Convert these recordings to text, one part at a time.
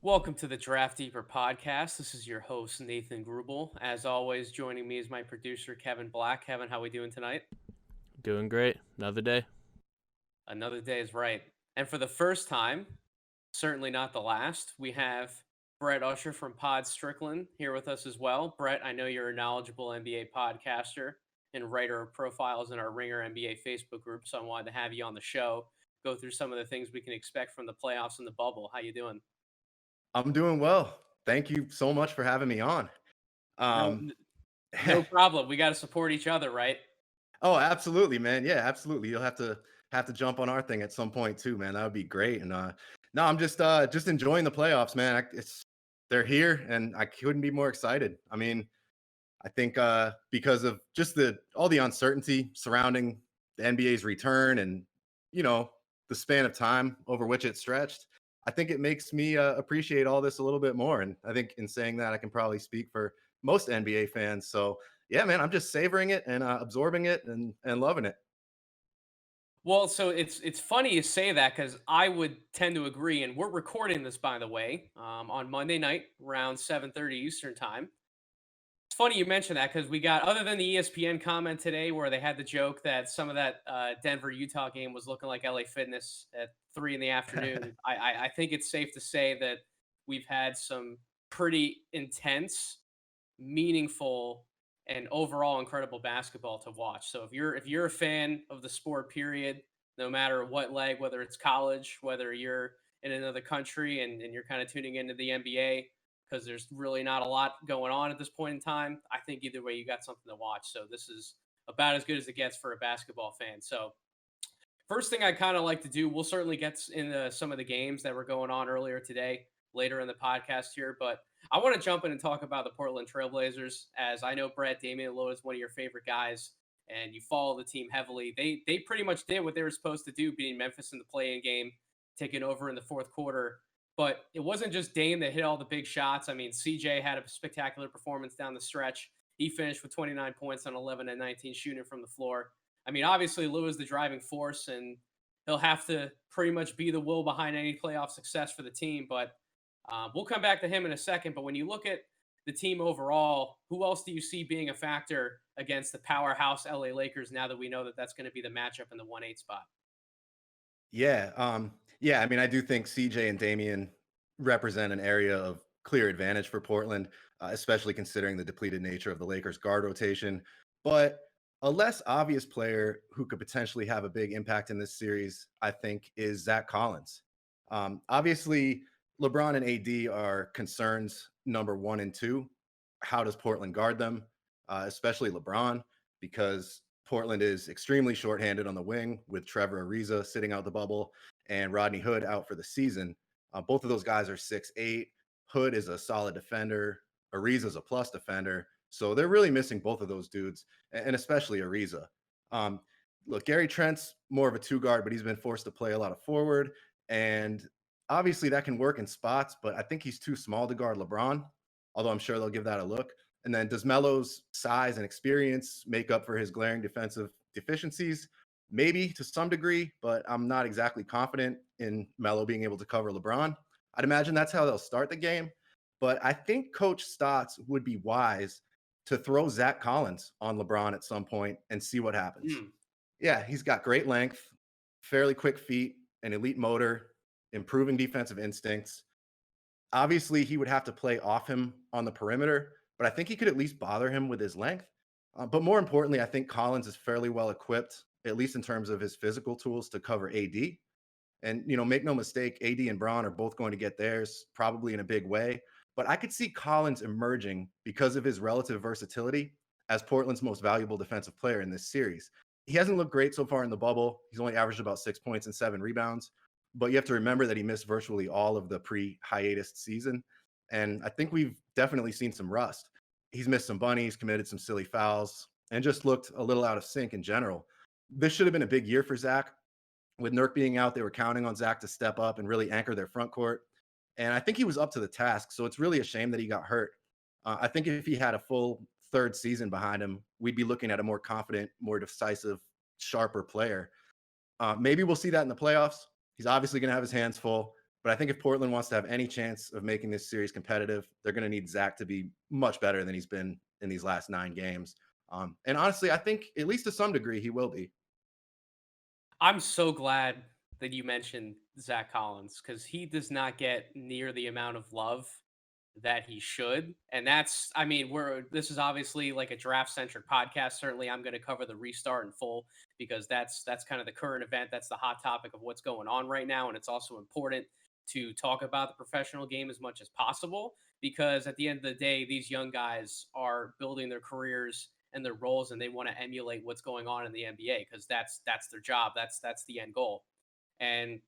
Welcome to the Draft Deeper podcast. This is your host, Nathan Grubel. As always, joining me is my producer, Kevin Black. Kevin, how we doing tonight? Doing great. Another day. Another day is right. And for the first time, certainly not the last, we have Brett Usher from Pod Strickland here with us as well. Brett, I know you're a knowledgeable NBA podcaster and writer of profiles in our Ringer NBA Facebook group, so I wanted to have you on the show, go through some of the things we can expect from the playoffs and the bubble. How you doing? I'm doing well. Thank you so much for having me on. No, Um, no problem. We got to support each other, right? oh, absolutely, man. Yeah, absolutely. You'll have to jump on our thing at some point too, man. That would be great. And no, I'm just enjoying the playoffs, man. They're here, and I couldn't be more excited. I mean, I think because of just the all the uncertainty surrounding the NBA's return and you know the span of time over which it stretched, I think it makes me appreciate all this a little bit more. And I think in saying that, I can probably speak for most NBA fans. So yeah, man, I'm just savoring it and absorbing it and loving it. Well, so it's funny you say that because I would tend to agree, and we're recording this by the way on Monday night around 7:30 Eastern time. It's funny you mentioned that because we got other than the ESPN comment today where they had the joke that some of that Denver Utah game was looking like LA Fitness at 3 in the afternoon. I think it's safe to say that we've had some pretty intense, meaningful, and overall incredible basketball to watch. So if you're a fan of the sport, period, no matter what leg, whether it's college, whether you're in another country and you're kind of tuning into the NBA because there's really not a lot going on at this point in time, I think either way you got something to watch. So this is about as good as it gets for a basketball fan. So first thing I kind of like to do, we'll certainly get into some of the games that were going on earlier today, later in the podcast here, but I want to jump in and talk about the Portland Trailblazers, as I know Brett Damian Lillard is one of your favorite guys, and you follow the team heavily. They pretty much did what they were supposed to do, beating Memphis in the play-in game, taking over in the fourth quarter. But it wasn't just Dame that hit all the big shots. I mean, CJ had a spectacular performance down the stretch. He finished with 29 points on 11 and 19 shooting from the floor. I mean, obviously, Lou is the driving force, and he'll have to pretty much be the will behind any playoff success for the team. But we'll come back to him in a second. But when you look at the team overall, who else do you see being a factor against the powerhouse LA Lakers now that we know that that's going to be the matchup in the 1-8 spot? Yeah. I mean, I do think CJ and Damian represent an area of clear advantage for Portland, especially considering the depleted nature of the Lakers' guard rotation. But a less obvious player who could potentially have a big impact in this series, I think, is Zach Collins. Obviously, LeBron and AD are concerns number one and two. How does Portland guard them, especially LeBron? Because Portland is extremely shorthanded on the wing with Trevor Ariza sitting out the bubble and Rodney Hood out for the season. Both of those guys are 6'8". Hood is a solid defender. Ariza is a plus defender. So they're really missing both of those dudes, and especially Ariza. Um, Look, Gary Trent's more of a two guard, but he's been forced to play a lot of forward. And obviously that can work in spots, but I think he's too small to guard LeBron, although I'm sure they'll give that a look. And then does Melo's size and experience make up for his glaring defensive deficiencies? Maybe to some degree, but I'm not exactly confident in Melo being able to cover LeBron. I'd imagine that's how they'll start the game. But I think Coach Stotts would be wise to throw Zach Collins on LeBron at some point and see what happens. Hmm. Yeah, he's got great length, fairly quick feet, an elite motor, improving defensive instincts. Obviously, he would have to play off him on the perimeter, but I think he could at least bother him with his length. But more importantly, I think Collins is fairly well equipped, at least in terms of his physical tools to cover AD. And, make no mistake, AD and Braun are both going to get theirs, probably in a big way. But I could see Collins emerging because of his relative versatility as Portland's most valuable defensive player in this series. He hasn't looked great so far in the bubble. He's only averaged about 6 points and 7 rebounds. But you have to remember that he missed virtually all of the pre-hiatus season. And I think we've definitely seen some rust. He's missed some bunnies, committed some silly fouls, and just looked a little out of sync in general. This should have been a big year for Zach. With Nurk being out, they were counting on Zach to step up and really anchor their front court. And I think he was up to the task. So it's really a shame that he got hurt. I think if he had a full third season behind him, we'd be looking at a more confident, more decisive, sharper player. Maybe we'll see that in the playoffs. He's obviously going to have his hands full. But I think if Portland wants to have any chance of making this series competitive, they're going to need Zach to be much better than he's been in these last 9 games. And honestly, I think at least to some degree he will be. I'm so glad that you mentioned Zach Collins because he does not get near the amount of love that he should. And that's, I mean, this is obviously like a draft centric podcast. Certainly I'm going to cover the restart in full because that's kind of the current event. That's the hot topic of what's going on right now. And it's also important to talk about the professional game as much as possible because at the end of the day, these young guys are building their careers and their roles and they want to emulate what's going on in the NBA because that's their job. That's the end goal. And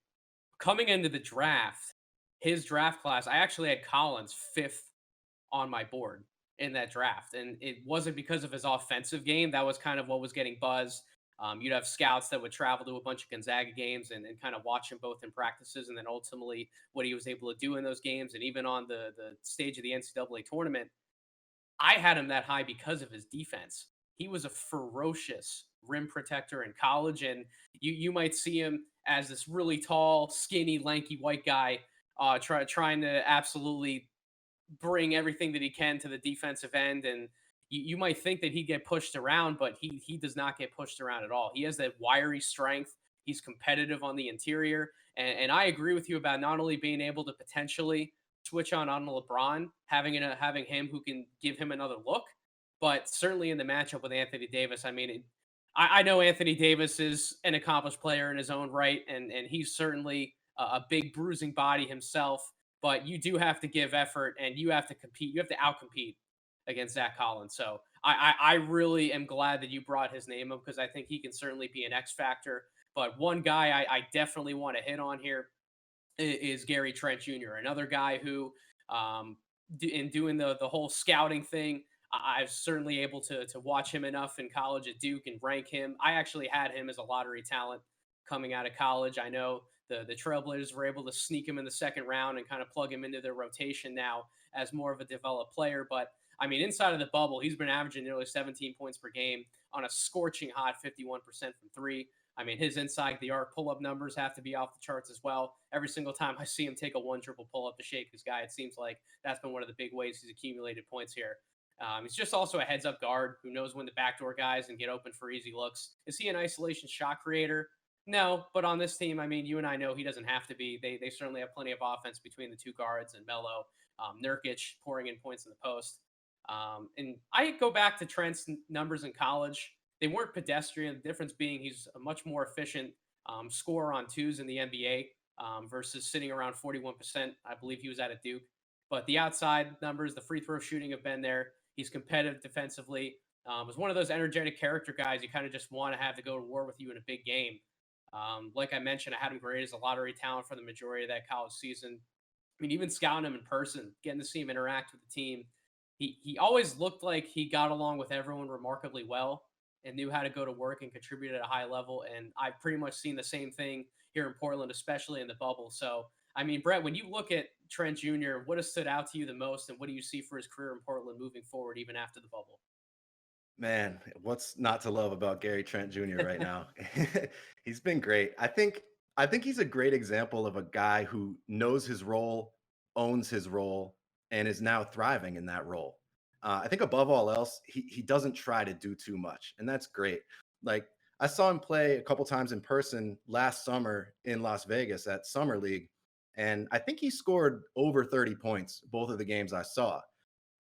coming into the draft, his draft class, I actually had Collins fifth on my board in that draft. And it wasn't because of his offensive game. That was kind of what was getting buzz. You'd have scouts that would travel to a bunch of Gonzaga games and kind of watch him both in practices and then ultimately what he was able to do in those games. And even on the stage of the NCAA tournament, I had him that high because of his defense. He was a ferocious rim protector in college, and you might see him as this really tall, skinny, lanky white guy, trying to absolutely bring everything that he can to the defensive end. And you might think that he'd get pushed around, but he does not get pushed around at all. He has that wiry strength. He's competitive on the interior, and I agree with you about not only being able to potentially switch on LeBron, having him who can give him another look, but certainly in the matchup with Anthony Davis. I mean, I know Anthony Davis is an accomplished player in his own right, and he's certainly a big bruising body himself. But you do have to give effort, and you have to compete. You have to outcompete against Zach Collins. So I really am glad that you brought his name up because I think he can certainly be an X factor. But one guy I definitely want to hit on here is Gary Trent Jr., another guy who, in doing the whole scouting thing, I was certainly able to watch him enough in college at Duke and rank him. I actually had him as a lottery talent coming out of college. I know the Trailblazers were able to sneak him in the second round and kind of plug him into their rotation now as more of a developed player. But I mean, inside of the bubble, he's been averaging nearly 17 points per game on a scorching hot 51% from three. I mean, his inside the arc pull up numbers have to be off the charts as well. Every single time I see him take a one triple pull up to shake his guy, it seems like that's been one of the big ways he's accumulated points here. He's just also a heads up guard who knows when to backdoor guys and get open for easy looks. Is he an isolation shot creator? No, but on this team, I mean, you and I know he doesn't have to be. They certainly have plenty of offense between the two guards and Melo, Nurkic pouring in points in the post. And I go back to Trent's numbers in college. They weren't pedestrian. The difference being he's a much more efficient scorer on twos in the NBA versus sitting around 41%. I believe he was at a Duke. But the outside numbers, the free throw shooting have been there. He's competitive defensively. Was one of those energetic character guys you kind of just want to have to go to war with you in a big game. Like I mentioned, I had him graded as a lottery talent for the majority of that college season. I mean, even scouting him in person, getting to see him interact with the team, he always looked like he got along with everyone remarkably well and knew how to go to work and contribute at a high level. And I've pretty much seen the same thing here in Portland, especially in the bubble. So, I mean, Brett, when you look at Trent Jr., what has stood out to you the most, and what do you see for his career in Portland moving forward, even after the bubble? Man, what's not to love about Gary Trent Jr. right now? He's been great. I think he's a great example of a guy who knows his role, owns his role, and is now thriving in that role. I think above all else, he doesn't try to do too much, and that's great. Like I saw him play a couple times in person last summer in Las Vegas at Summer League, and I think he scored over 30 points both of the games I saw.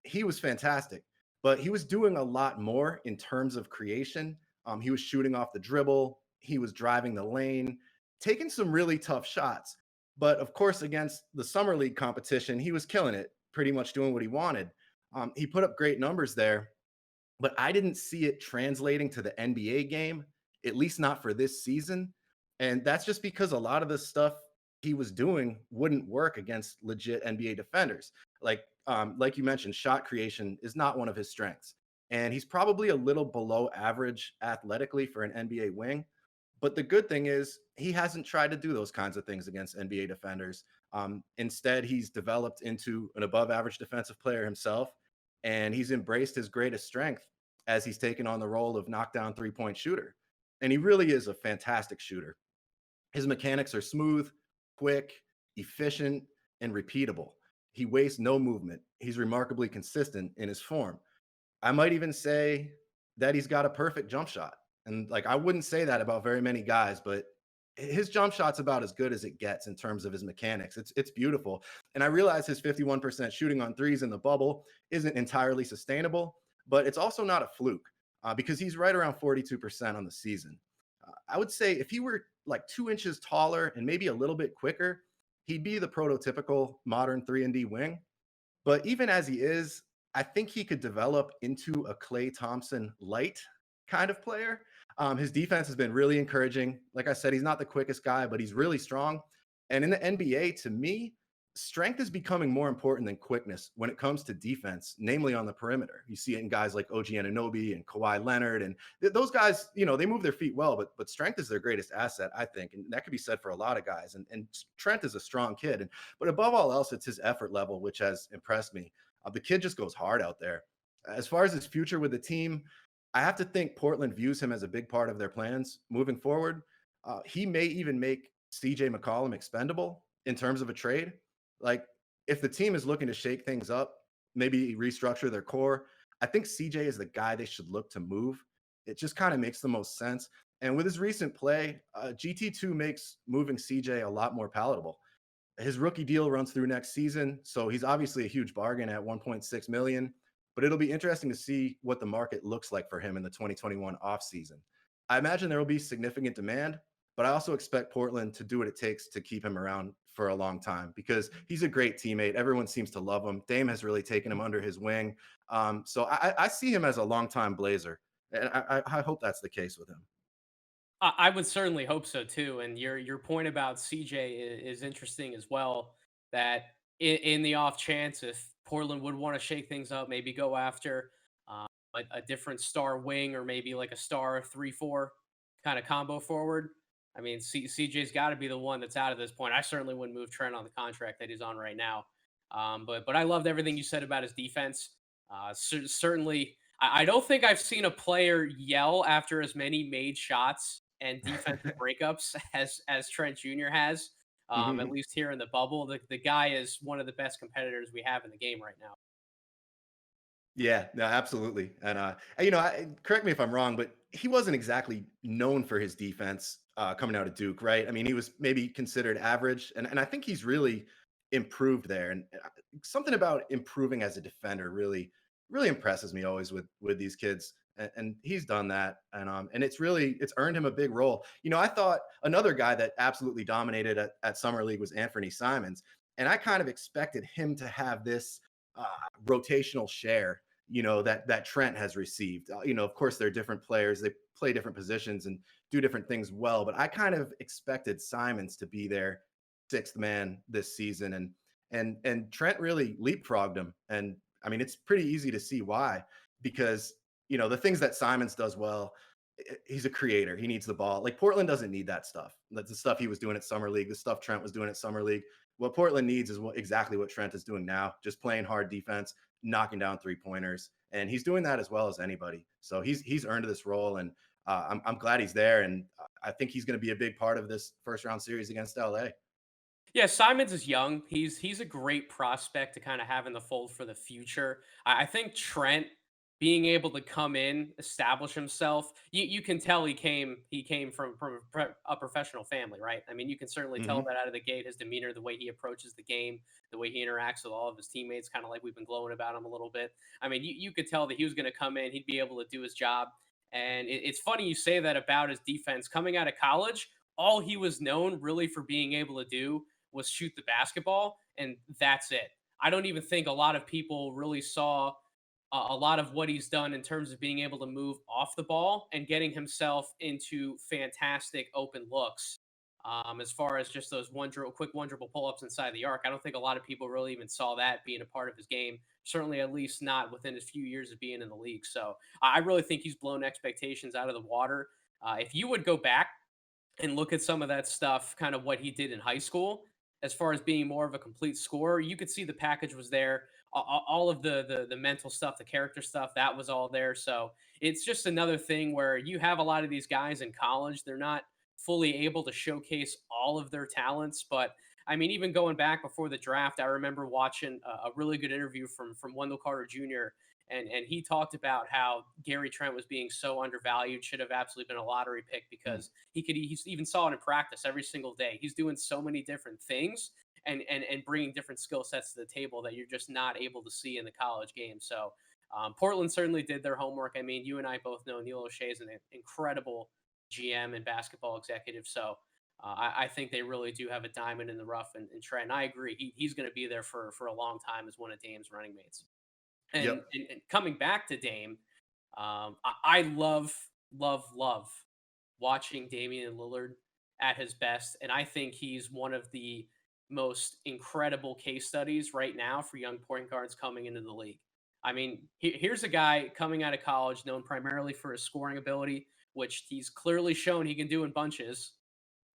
He was fantastic, but he was doing a lot more in terms of creation. He was shooting off the dribble, he was driving the lane, taking some really tough shots. But of course, against the summer league competition, he was killing it, pretty much doing what he wanted. He put up great numbers there, but I didn't see it translating to the NBA game, at least not for this season. And that's just because a lot of the stuff he was doing wouldn't work against legit NBA defenders. Like you mentioned, shot creation is not one of his strengths. And he's probably a little below average athletically for an NBA wing. But the good thing is he hasn't tried to do those kinds of things against NBA defenders. Instead, he's developed into an above average defensive player himself, and he's embraced his greatest strength as he's taken on the role of knockdown 3-point shooter. And he really is a fantastic shooter. His mechanics are smooth, quick, efficient, and repeatable. He wastes no movement. He's remarkably consistent in his form. I might even say that he's got a perfect jump shot. And like I wouldn't say that about very many guys, but his jump shot's about as good as it gets in terms of his mechanics. It's beautiful. And I realize his 51% shooting on threes in the bubble isn't entirely sustainable, but it's also not a fluke because he's right around 42% on the season. I would say if he were like 2 inches taller and maybe a little bit quicker, he'd be the prototypical modern 3 and D wing. But even as he is, I think he could develop into a Klay Thompson light kind of player. His defense has been really encouraging. Like I said, he's not the quickest guy, but he's really strong. And in the NBA, to me, strength is becoming more important than quickness when it comes to defense, namely on the perimeter. You see it in guys like OG Anunoby and Kawhi Leonard, and those guys, they move their feet well, but strength is their greatest asset, I think, and that could be said for a lot of guys. And Trent is a strong kid, but above all else, it's his effort level which has impressed me. The kid just goes hard out there. As far as his future with the team, I have to think Portland views him as a big part of their plans moving forward. He may even make CJ McCollum expendable in terms of a trade. Like, if the team is looking to shake things up, maybe restructure their core, I think CJ is the guy they should look to move. It just kind of makes the most sense. And with his recent play, GT2 makes moving CJ a lot more palatable. His rookie deal runs through next season, so he's obviously a huge bargain at 1.6 million, but it'll be interesting to see what the market looks like for him in the 2021 offseason. I imagine there will be significant demand, but I also expect Portland to do what it takes to keep him around for a long time because he's a great teammate. Everyone seems to love him. Dame has really taken him under his wing. So I see him as a longtime Blazer, and I hope that's the case with him. I would certainly hope so too. And your point about CJ is interesting as well. That in the off chance if Portland would want to shake things up, maybe go after a different star wing or maybe like a star 3-4 kind of combo forward. I mean, CJ's got to be the one that's out at this point. I certainly wouldn't move Trent on the contract that he's on right now. But I loved everything you said about his defense. Certainly, I don't think I've seen a player yell after as many made shots and defensive breakups as Trent Jr. has. At least here in the bubble, the guy is one of the best competitors we have in the game right now. Yeah, no, absolutely. And correct me if I'm wrong, but he wasn't exactly known for his defense coming out of Duke, right? I mean, he was maybe considered average, and I think he's really improved there. And something about improving as a defender really impresses me always with these kids. And he's done that, and it's earned him a big role. I thought another guy that absolutely dominated at Summer League was Anthony Simons, and I kind of expected him to have this uh, rotational share, that Trent has received. Of course, they're different players; they play different positions and do different things well. But I kind of expected Simons to be their sixth man this season, and Trent really leapfrogged him. And I mean, it's pretty easy to see why, because the things that Simons does well. He's a creator. He needs the ball. Like Portland doesn't need that stuff. That's the stuff he was doing at Summer League, the stuff Trent was doing at Summer League. What Portland needs is exactly what Trent is doing now, just playing hard defense, knocking down 3-pointers, and he's doing that as well as anybody. So he's earned this role, and I'm glad he's there, and I think he's going to be a big part of this first round series against LA. Yeah, Simons is young. He's a great prospect to kind of have in the fold for the future. I think Trent being able to come in, establish himself, you can tell he came from a professional family, right? I mean, you can certainly tell Hmm. that out of the gate, his demeanor, the way he approaches the game, the way he interacts with all of his teammates, kind of like we've been glowing about him a little bit. I mean, you could tell that he was going to come in, he'd be able to do his job. And it's funny you say that about his defense coming out of college. All he was known really for being able to do was shoot the basketball, and that's it. I don't even think a lot of people really saw a lot of what he's done in terms of being able to move off the ball and getting himself into fantastic open looks. As far as just those quick one dribble pull ups inside the arc, I don't think a lot of people really even saw that being a part of his game. Certainly, at least not within his few years of being in the league. So I really think he's blown expectations out of the water. If you would go back and look at some of that stuff, kind of what he did in high school, as far as being more of a complete scorer, you could see the package was there. All of the mental stuff, the character stuff, that was all there. So it's just another thing where you have a lot of these guys in college. They're not fully able to showcase all of their talents, but I mean, even going back before the draft, I remember watching a really good interview from Wendell Carter Jr. And he talked about how Gary Trent was being so undervalued, should have absolutely been a lottery pick Mm. because he even saw it in practice every single day. He's doing so many different things and bringing different skill sets to the table that you're just not able to see in the college game. So Portland certainly did their homework. I mean, you and I both know Neil O'Shea is an incredible GM and basketball executive. So I think they really do have a diamond in the rough and Trent. And I agree. He's going to be there for a long time as one of Dame's running mates. And, Yep. and coming back to Dame, I love watching Damian Lillard at his best, and I think he's one of the most incredible case studies right now for young point guards coming into the league. I mean, here's a guy coming out of college known primarily for his scoring ability, which he's clearly shown he can do in bunches,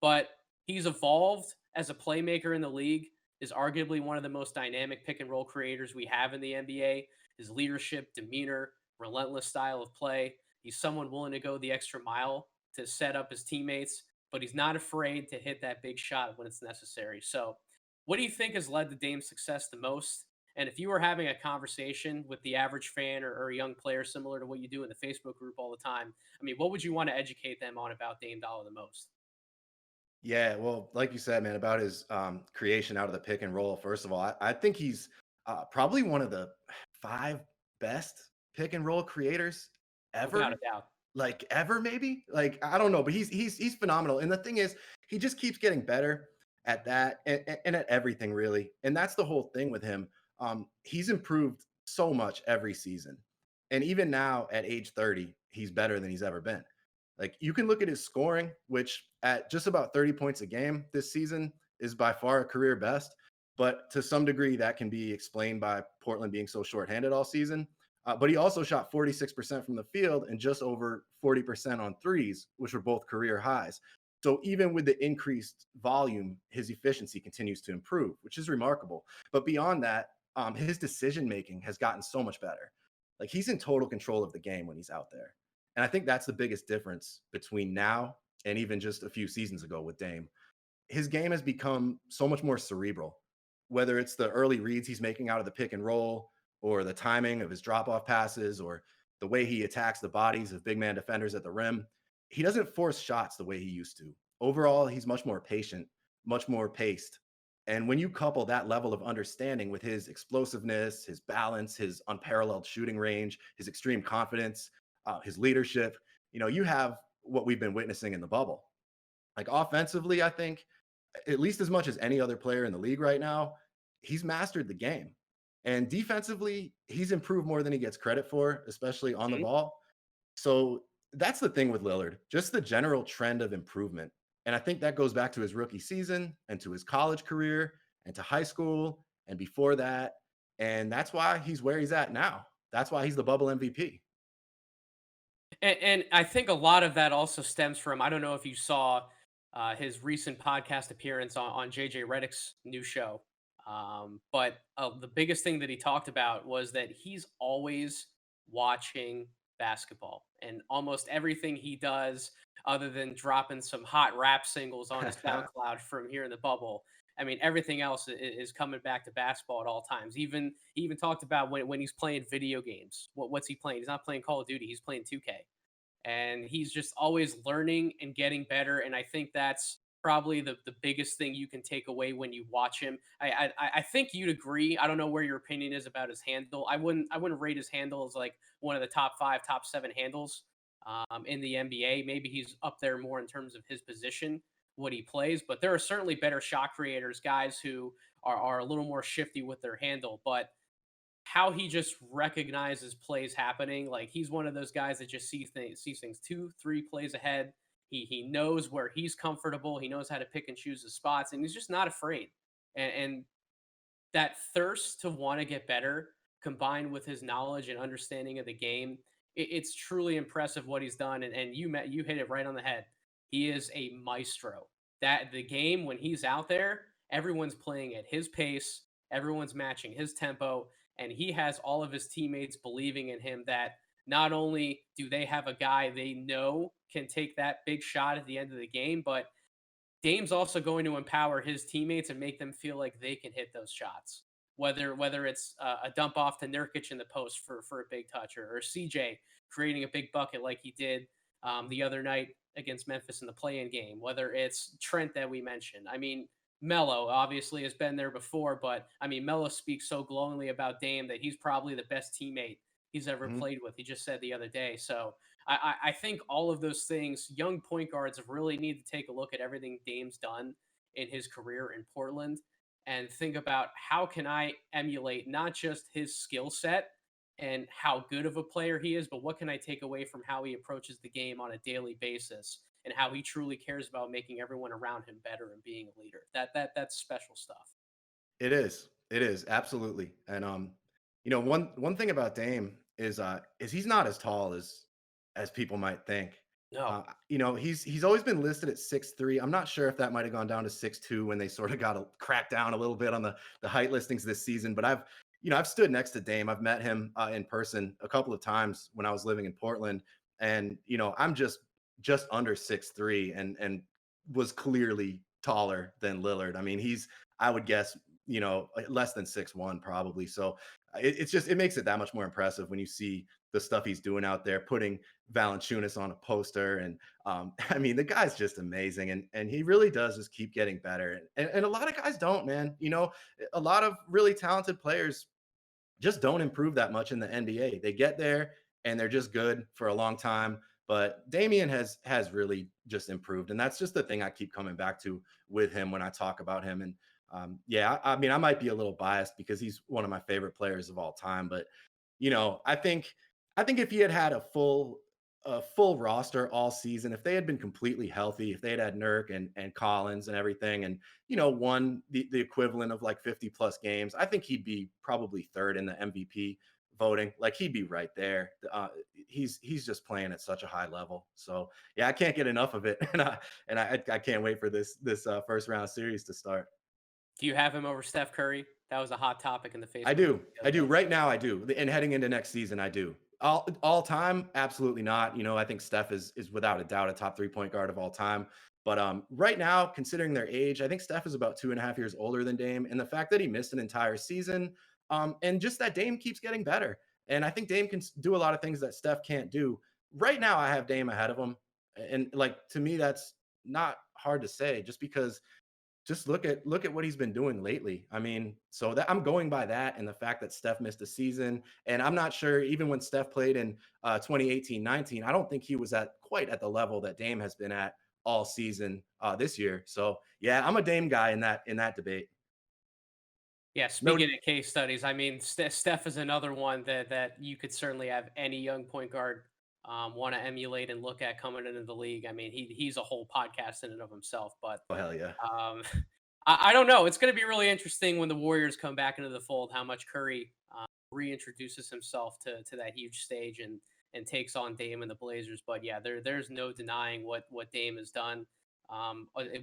but he's evolved as a playmaker in the league, is arguably one of the most dynamic pick and roll creators we have in the NBA. His leadership, demeanor, relentless style of play. He's someone willing to go the extra mile to set up his teammates, but he's not afraid to hit that big shot when it's necessary. So, what do you think has led to Dame's success the most? And if you were having a conversation with the average fan or a young player similar to what you do in the Facebook group all the time, I mean, what would you want to educate them on about Dame Dollar the most? Yeah, well, like you said, man, about his creation out of the pick and roll. First of all, I think he's probably one of the five best pick and roll creators Without a ever. doubt. Like ever, maybe. Like I don't know, but he's phenomenal. And the thing is, he just keeps getting better at that and at everything, really. And that's the whole thing with him. He's improved so much every season, and even now at age 30, he's better than he's ever been. Like you can look at his scoring, which at just about 30 points a game this season is by far a career best. But to some degree, that can be explained by Portland being so shorthanded all season. But he also shot 46% from the field and just over 40% on threes, which were both career highs. So even with the increased volume, his efficiency continues to improve, which is remarkable. But beyond that, his decision making has gotten so much better. Like he's in total control of the game when he's out there. And I think that's the biggest difference between now and even just a few seasons ago with Dame. His game has become so much more cerebral, whether it's the early reads he's making out of the pick and roll, or the timing of his drop off passes, or the way he attacks the bodies of big man defenders at the rim. He doesn't force shots the way he used to. Overall, he's much more patient, much more paced. And when you couple that level of understanding with his explosiveness, his balance, his unparalleled shooting range, his extreme confidence, his leadership, you have what we've been witnessing in the bubble. Like offensively, I think at least as much as any other player in the league right now, he's mastered the game. And defensively, he's improved more than he gets credit for, especially on the Mhm. ball. So that's the thing with Lillard, just the general trend of improvement. And I think that goes back to his rookie season and to his college career and to high school and before that. And that's why he's where he's at now. That's why he's the bubble MVP. And I think a lot of that also stems from I don't know if you saw his recent podcast appearance on JJ Redick's new show, but the biggest thing that he talked about was that he's always watching basketball, and almost everything he does, other than dropping some hot rap singles on his SoundCloud from here in the bubble. I mean, everything else is coming back to basketball at all times. He even talked about when he's playing video games. What's he playing? He's not playing Call of Duty. He's playing 2K, and he's just always learning and getting better. And I think that's probably the biggest thing you can take away when you watch him. I think you'd agree. I don't know where your opinion is about his handle. I wouldn't rate his handle as like one of the top five, top seven handles in the NBA. Maybe he's up there more in terms of his position, what he plays. But there are certainly better shot creators, guys who are a little more shifty with their handle. But how he just recognizes plays happening. Like he's one of those guys that just sees things two, three plays ahead. He knows where he's comfortable. He knows how to pick and choose his spots, and he's just not afraid. And that thirst to want to get better, combined with his knowledge and understanding of the game, it's truly impressive what he's done. And you hit it right on the head. He is a maestro. That the game when he's out there, everyone's playing at his pace, everyone's matching his tempo, and he has all of his teammates believing in him that not only do they have a guy they know can take that big shot at the end of the game, but Dame's also going to empower his teammates and make them feel like they can hit those shots. Whether it's a dump off to Nurkic in the post for a big touch, or CJ creating a big bucket like he did the other night against Memphis in the play-in game. Whether it's Trent that we mentioned. I mean, Melo obviously has been there before, but I mean, Melo speaks so glowingly about Dame that he's probably the best teammate he's ever Mhm. played with. He just said the other day. So I think all of those things, young point guards really need to take a look at everything Dame's done in his career in Portland and think about how can I emulate not just his skill set and how good of a player he is, but what can I take away from how he approaches the game on a daily basis and how he truly cares about making everyone around him better and being a leader. That's special stuff. It is. It is absolutely. And one thing about Dame is he's not as tall as people might think. No. He's always been listed at 6'3". I'm not sure if that might have gone down to 6'2" when they sort of got a cracked down a little bit on the height listings this season. But I've stood next to Dame. I've met him in person a couple of times when I was living in Portland, and I'm just under 6'3", and was clearly taller than Lillard. I mean, I would guess less than 6'1" probably. So it makes it that much more impressive when you see the stuff he's doing out there, putting Valanciunas on a poster. And I mean, the guy's just amazing. And he really does just keep getting better. And a lot of guys don't, man. A lot of really talented players just don't improve that much in the NBA. They get there and they're just good for a long time. But Damian has really just improved. And that's just the thing I keep coming back to with him when I talk about him. And yeah, I mean, I might be a little biased because he's one of my favorite players of all time, but I think if he had a full roster all season, if they had been completely healthy, if they had Nurk and Collins and everything, and won the equivalent of like 50 plus games, I think he'd be probably third in the MVP voting. Like, he'd be right there. He's just playing at such a high level. So yeah, I can't get enough of it, and I can't wait for this first round series to start. Do you have him over Steph Curry? That was a hot topic in the I Facebook do. group the I other do. day. Right now, I do. And heading into next season, I do. All time, absolutely not. I think Steph is without a doubt a top 3 point guard of all time. But right now, considering their age, I think Steph is about 2.5 years older than Dame, and the fact that he missed an entire season, and just that Dame keeps getting better, and I think Dame can do a lot of things that Steph can't do. Right now, I have Dame ahead of him, and like, to me, that's not hard to say, just because just look at what he's been doing lately. I mean, so that I'm going by that and the fact that Steph missed a season. And I'm not sure, even when Steph played in 2018-19, I don't think he was quite at the level that Dame has been at all season this year. So yeah, I'm a Dame guy in that debate. Yeah, No, speaking of case studies, I mean, Steph is another one that you could certainly have any young point guard want to emulate and look at coming into the league. I mean, he's a whole podcast in and of himself. But oh hell yeah. um, I don't know. It's going to be really interesting when the Warriors come back into the fold. How much Curry reintroduces himself to that huge stage and takes on Dame and the Blazers. But yeah, there's no denying what Dame has done.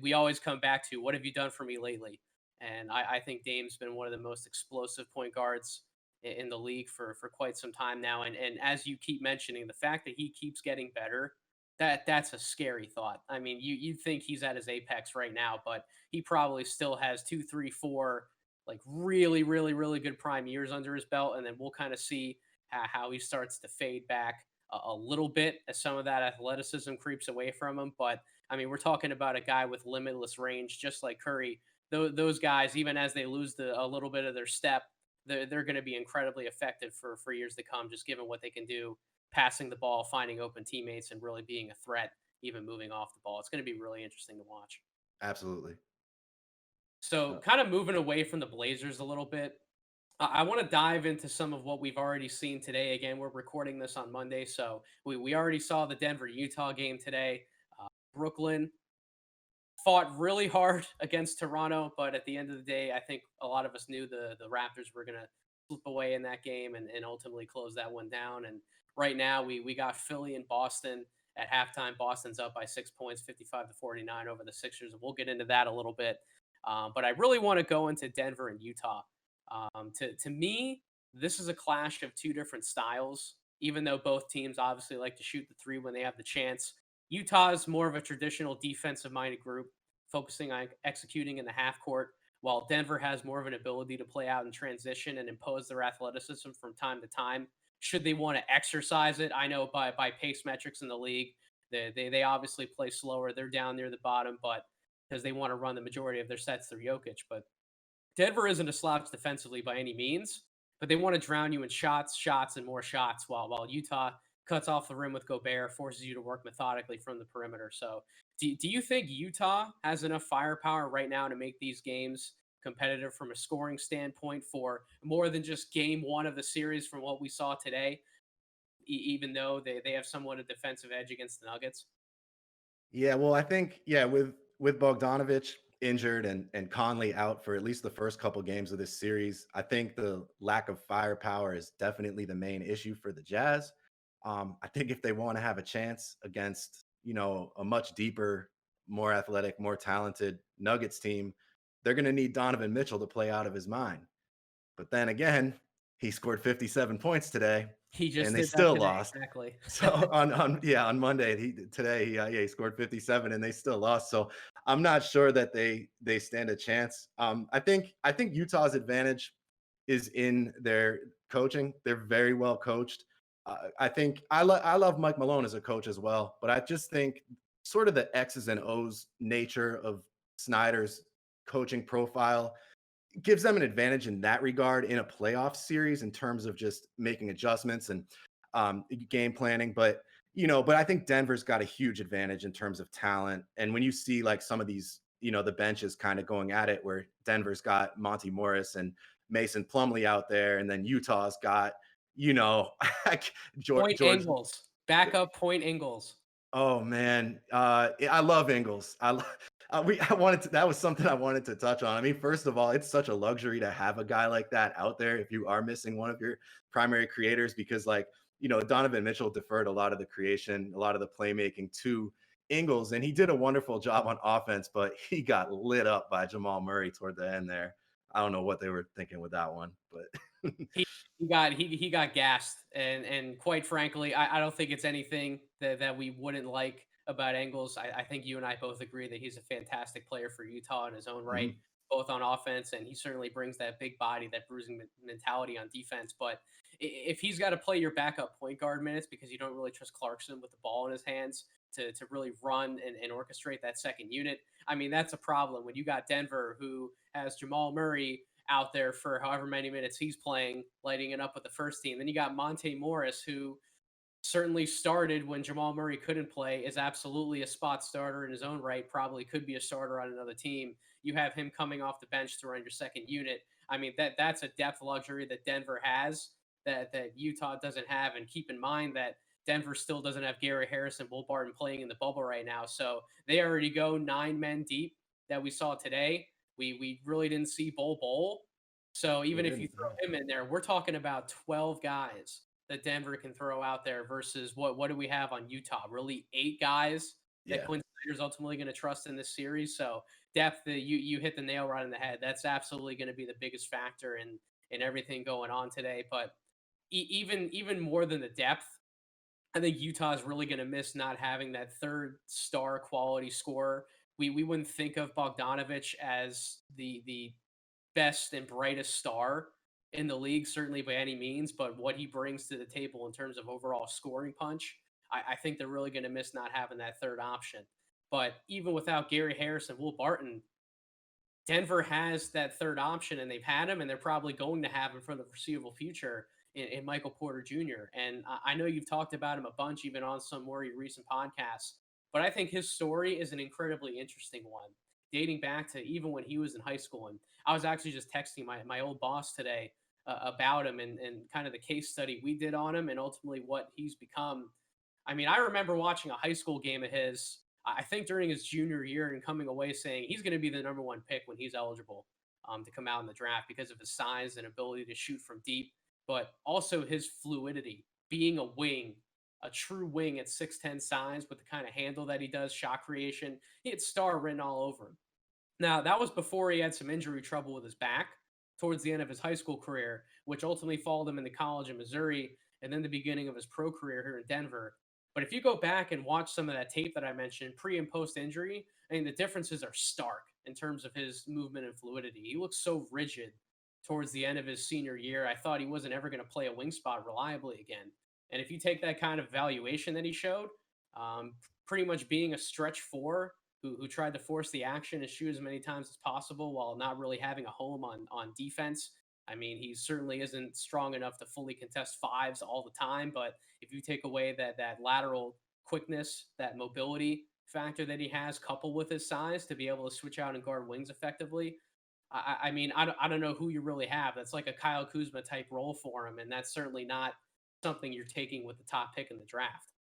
We always come back to, what have you done for me lately? And I think Dame's been one of the most explosive point guards in the league for quite some time now. And as you keep mentioning, the fact that he keeps getting better, that's a scary thought. I mean, you think he's at his apex right now, but he probably still has 2, 3, 4 like really, really, really good prime years under his belt, and then we'll kind of see how he starts to fade back a little bit as some of that athleticism creeps away from him. But I mean, we're talking about a guy with limitless range, just like Curry. Those guys, even as they lose a little bit of their step, they're going to be incredibly effective for years to come, just given what they can do passing the ball, finding open teammates, and really being a threat, even moving off the ball. It's going to be really interesting to watch. Absolutely. So, Uh, kind of moving away from the Blazers a little bit, I want to dive into some of what we've already seen today. Again, we're recording this on Monday, so we already saw the Denver Utah game today. Brooklyn fought really hard against Toronto, but at the end of the day, I think a lot of us knew the Raptors were going to slip away in that game and ultimately close that one down. And right now, we got Philly and Boston at halftime. Boston's up by 6 points, 55-49 over the Sixers, and we'll get into that a little bit. But I really want to go into Denver and Utah. To me, this is a clash of two different styles. Even though both teams obviously like to shoot the three when they have the chance, Utah is more of a traditional defensive minded group. focusing on executing in the half court, while Denver has more of an ability to play out in transition and impose their athleticism from time to time. Should they want to exercise it? I know by pace metrics in the league, they obviously play slower. They're down near the bottom, but because they want to run the majority of their sets through Jokic. But Denver isn't a slouch defensively by any means, but they want to drown you in shots, and more shots, while Utah cuts off the rim with Gobert, forces you to work methodically from the perimeter. So, do you think Utah has enough firepower right now to make these games competitive from a scoring standpoint for more than just game one of the series from what we saw today, even though they have somewhat a defensive edge against the Nuggets? Yeah, well, I think with Bogdanovich injured and Conley out for at least the first couple games of this series, I think the lack of firepower is definitely the main issue for the Jazz. I think if they want to have a chance against, a much deeper, more athletic, more talented Nuggets team, they're going to need Donovan Mitchell to play out of his mind. But then again, he scored 57 points today, He just and they did that still today, lost. exactly. So on Monday, he scored 57 and they still lost. So I'm not sure that they stand a chance. I think Utah's advantage is in their coaching. They're very well coached. I think I love Mike Malone as a coach as well, but I just think sort of the X's and O's nature of Snyder's coaching profile gives them an advantage in that regard in a playoff series in terms of just making adjustments and game planning. But I think Denver's got a huge advantage in terms of talent. And when you see like some of these, the benches kind of going at it, where Denver's got Monty Morris and Mason Plumlee out there, and then Utah's got, Point George. Ingles, backup Point Ingles. Oh man, I love Ingles. I wanted to. That was something I wanted to touch on. I mean, first of all, it's such a luxury to have a guy like that out there if you are missing one of your primary creators, because Donovan Mitchell deferred a lot of the creation, a lot of the playmaking to Ingles, and he did a wonderful job on offense, but he got lit up by Jamal Murray toward the end there. I don't know what they were thinking with that one, but He got gassed, and quite frankly, I don't think it's anything that we wouldn't like about Engels. I think you and I both agree that he's a fantastic player for Utah in his own right, Mhm. both on offense, and he certainly brings that big body, that bruising mentality on defense. But if he's got to play your backup point guard minutes because you don't really trust Clarkson with the ball in his hands to really run and orchestrate that second unit, I mean, that's a problem when you got Denver, who has Jamal Murray out there for however many minutes he's playing, lighting it up with the first team. Then you got Monte Morris, who certainly started when Jamal Murray couldn't play, is absolutely a spot starter in his own right, probably could be a starter on another team. You have him coming off the bench to run your second unit. I mean, that's a depth luxury that Denver has that Utah doesn't have. And keep in mind that Denver still doesn't have Gary Harris and Will Barton playing in the bubble right now. So they already go 9 men deep that we saw today. We really didn't see Bol. So We even if you didn't. throw him in there, we're talking about 12 guys that Denver can throw out there versus what do we have on Utah? Really 8 guys that Yeah. Quinn Snyder's ultimately going to trust in this series. So depth, you hit the nail right in the head. That's absolutely going to be the biggest factor in everything going on today. But even more than the depth, I think Utah is really going to miss not having that third star quality scorer. We wouldn't think of Bogdanovich as the best and brightest star in the league, certainly by any means, but what he brings to the table in terms of overall scoring punch, I think they're really going to miss not having that third option. But even without Gary Harris and Will Barton, Denver has that third option, and they've had him, and they're probably going to have him for the foreseeable future in Michael Porter Jr. And I know you've talked about him a bunch, even on some more recent podcasts, but I think his story is an incredibly interesting one, dating back to even when he was in high school. And I was actually just texting my old boss today about him and kind of the case study we did on him and ultimately what he's become. I mean, I remember watching a high school game of his, I think during his junior year, and coming away saying he's going to be the number one pick when he's eligible to come out in the draft because of his size and ability to shoot from deep, but also his fluidity, being a wing, a true wing at 6'10" size with the kind of handle that he does, shot creation. He had star written all over him. Now, that was before he had some injury trouble with his back towards the end of his high school career, which ultimately followed him into college in Missouri and then the beginning of his pro career here in Denver. But if you go back and watch some of that tape that I mentioned pre and post injury, I mean, the differences are stark in terms of his movement and fluidity. He looks so rigid towards the end of his senior year. I thought he wasn't ever going to play a wing spot reliably again. And if you take that kind of valuation that he showed, um, pretty much being a stretch four who tried to force the action and shoot as many times as possible while not really having a home on defense. I mean, he certainly isn't strong enough to fully contest fives all the time, but if you take away that lateral quickness, that mobility factor that he has, coupled with his size to be able to switch out and guard wings effectively, I mean, I don't know who you really have. That's like a Kyle Kuzma type role for him, and that's certainly not something you're taking with the top pick in the draft.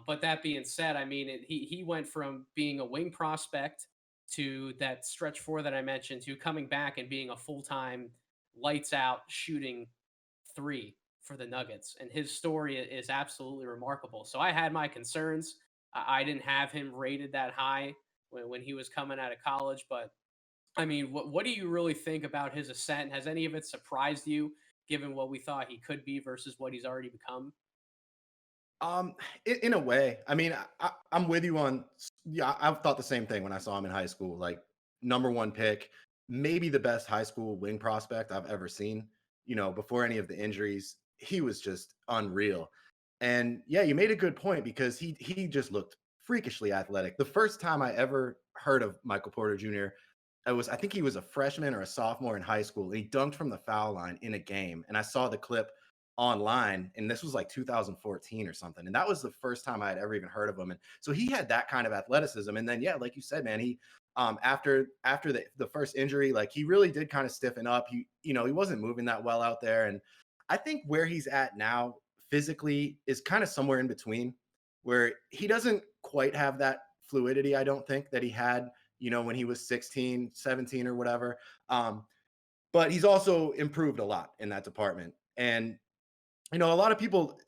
But that being said, I mean, he went from being a wing prospect to that stretch four that I mentioned to coming back and being a full time lights out shooting three for the Nuggets. And his story is absolutely remarkable. So I had my concerns. I didn't have him rated that high when he was coming out of college. But I mean, what do you really think about his ascent? Has any of it surprised you, given what we thought he could be versus what he's already become? Um, in a way, I mean, I'm with you on. Yeah, I thought the same thing when I saw him in high school. Like number one pick, maybe the best high school wing prospect I've ever seen. Before any of the injuries, he was just unreal. And yeah, you made a good point because he just looked freakishly athletic. The first time I ever heard of Michael Porter Jr., I think he was a freshman or a sophomore in high school. And he dunked from the foul line in a game, and I saw the clip online, and this was like 2014 or something, and that was the first time I had ever even heard of him. And so he had that kind of athleticism. And then yeah, like you said, man, he after the first injury, like he really did kind of stiffen up. He wasn't moving that well out there. And I think where he's at now physically is kind of somewhere in between, where he doesn't quite have that fluidity, I don't think, that he had when he was 16, 17 or whatever. But he's also improved a lot in that department. And a lot of people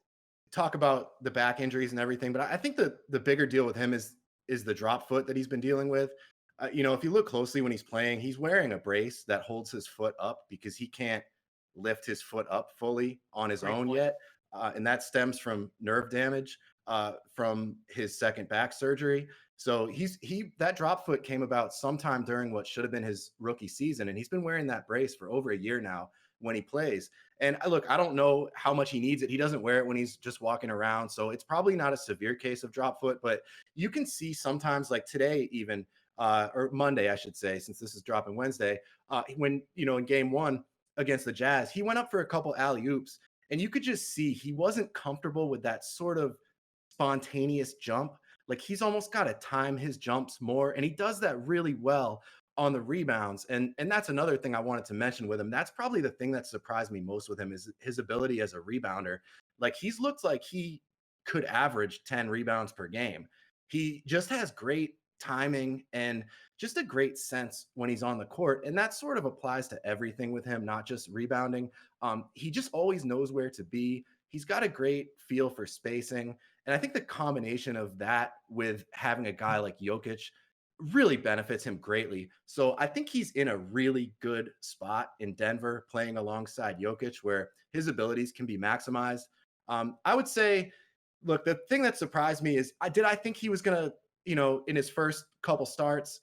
talk about the back injuries and everything, but I think the bigger deal with him is the drop foot that he's been dealing with. If you look closely when he's playing, he's wearing a brace that holds his foot up because he can't lift his foot up fully on his Great own point. yet, and that stems from nerve damage from his second back surgery. So that drop foot came about sometime during what should have been his rookie season, and he's been wearing that brace for over a year now when he plays. And look, I don't know how much he needs it. He doesn't wear it when he's just walking around. So it's probably not a severe case of drop foot, but you can see sometimes, like today, even, or Monday, I should say, since this is dropping Wednesday, when, in game one against the Jazz, he went up for a couple alley oops, and you could just see he wasn't comfortable with that sort of spontaneous jump. Like he's almost got to time his jumps more. And he does that really well on the rebounds. And that's another thing I wanted to mention with him. That's probably the thing that surprised me most with him is his ability as a rebounder. Like he's looked like he could average 10 rebounds per game. He just has great timing and just a great sense when he's on the court. And that sort of applies to everything with him, not just rebounding. He just always knows where to be. He's got a great feel for spacing. And I think the combination of that with having a guy like Jokic really benefits him greatly. So I think he's in a really good spot in Denver playing alongside Jokic where his abilities can be maximized. I would say, look, the thing that surprised me is I think he was going to, in his first couple starts,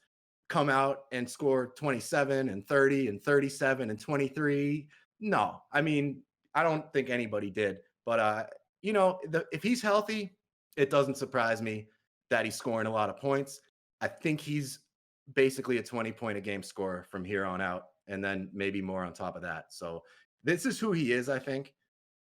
come out and score 27 and 30 and 37 and 23. No, I mean, I don't think anybody did. But, if he's healthy, it doesn't surprise me that he's scoring a lot of points. I think he's basically a 20-point a game scorer from here on out, and then maybe more on top of that. So this is who he is, I think,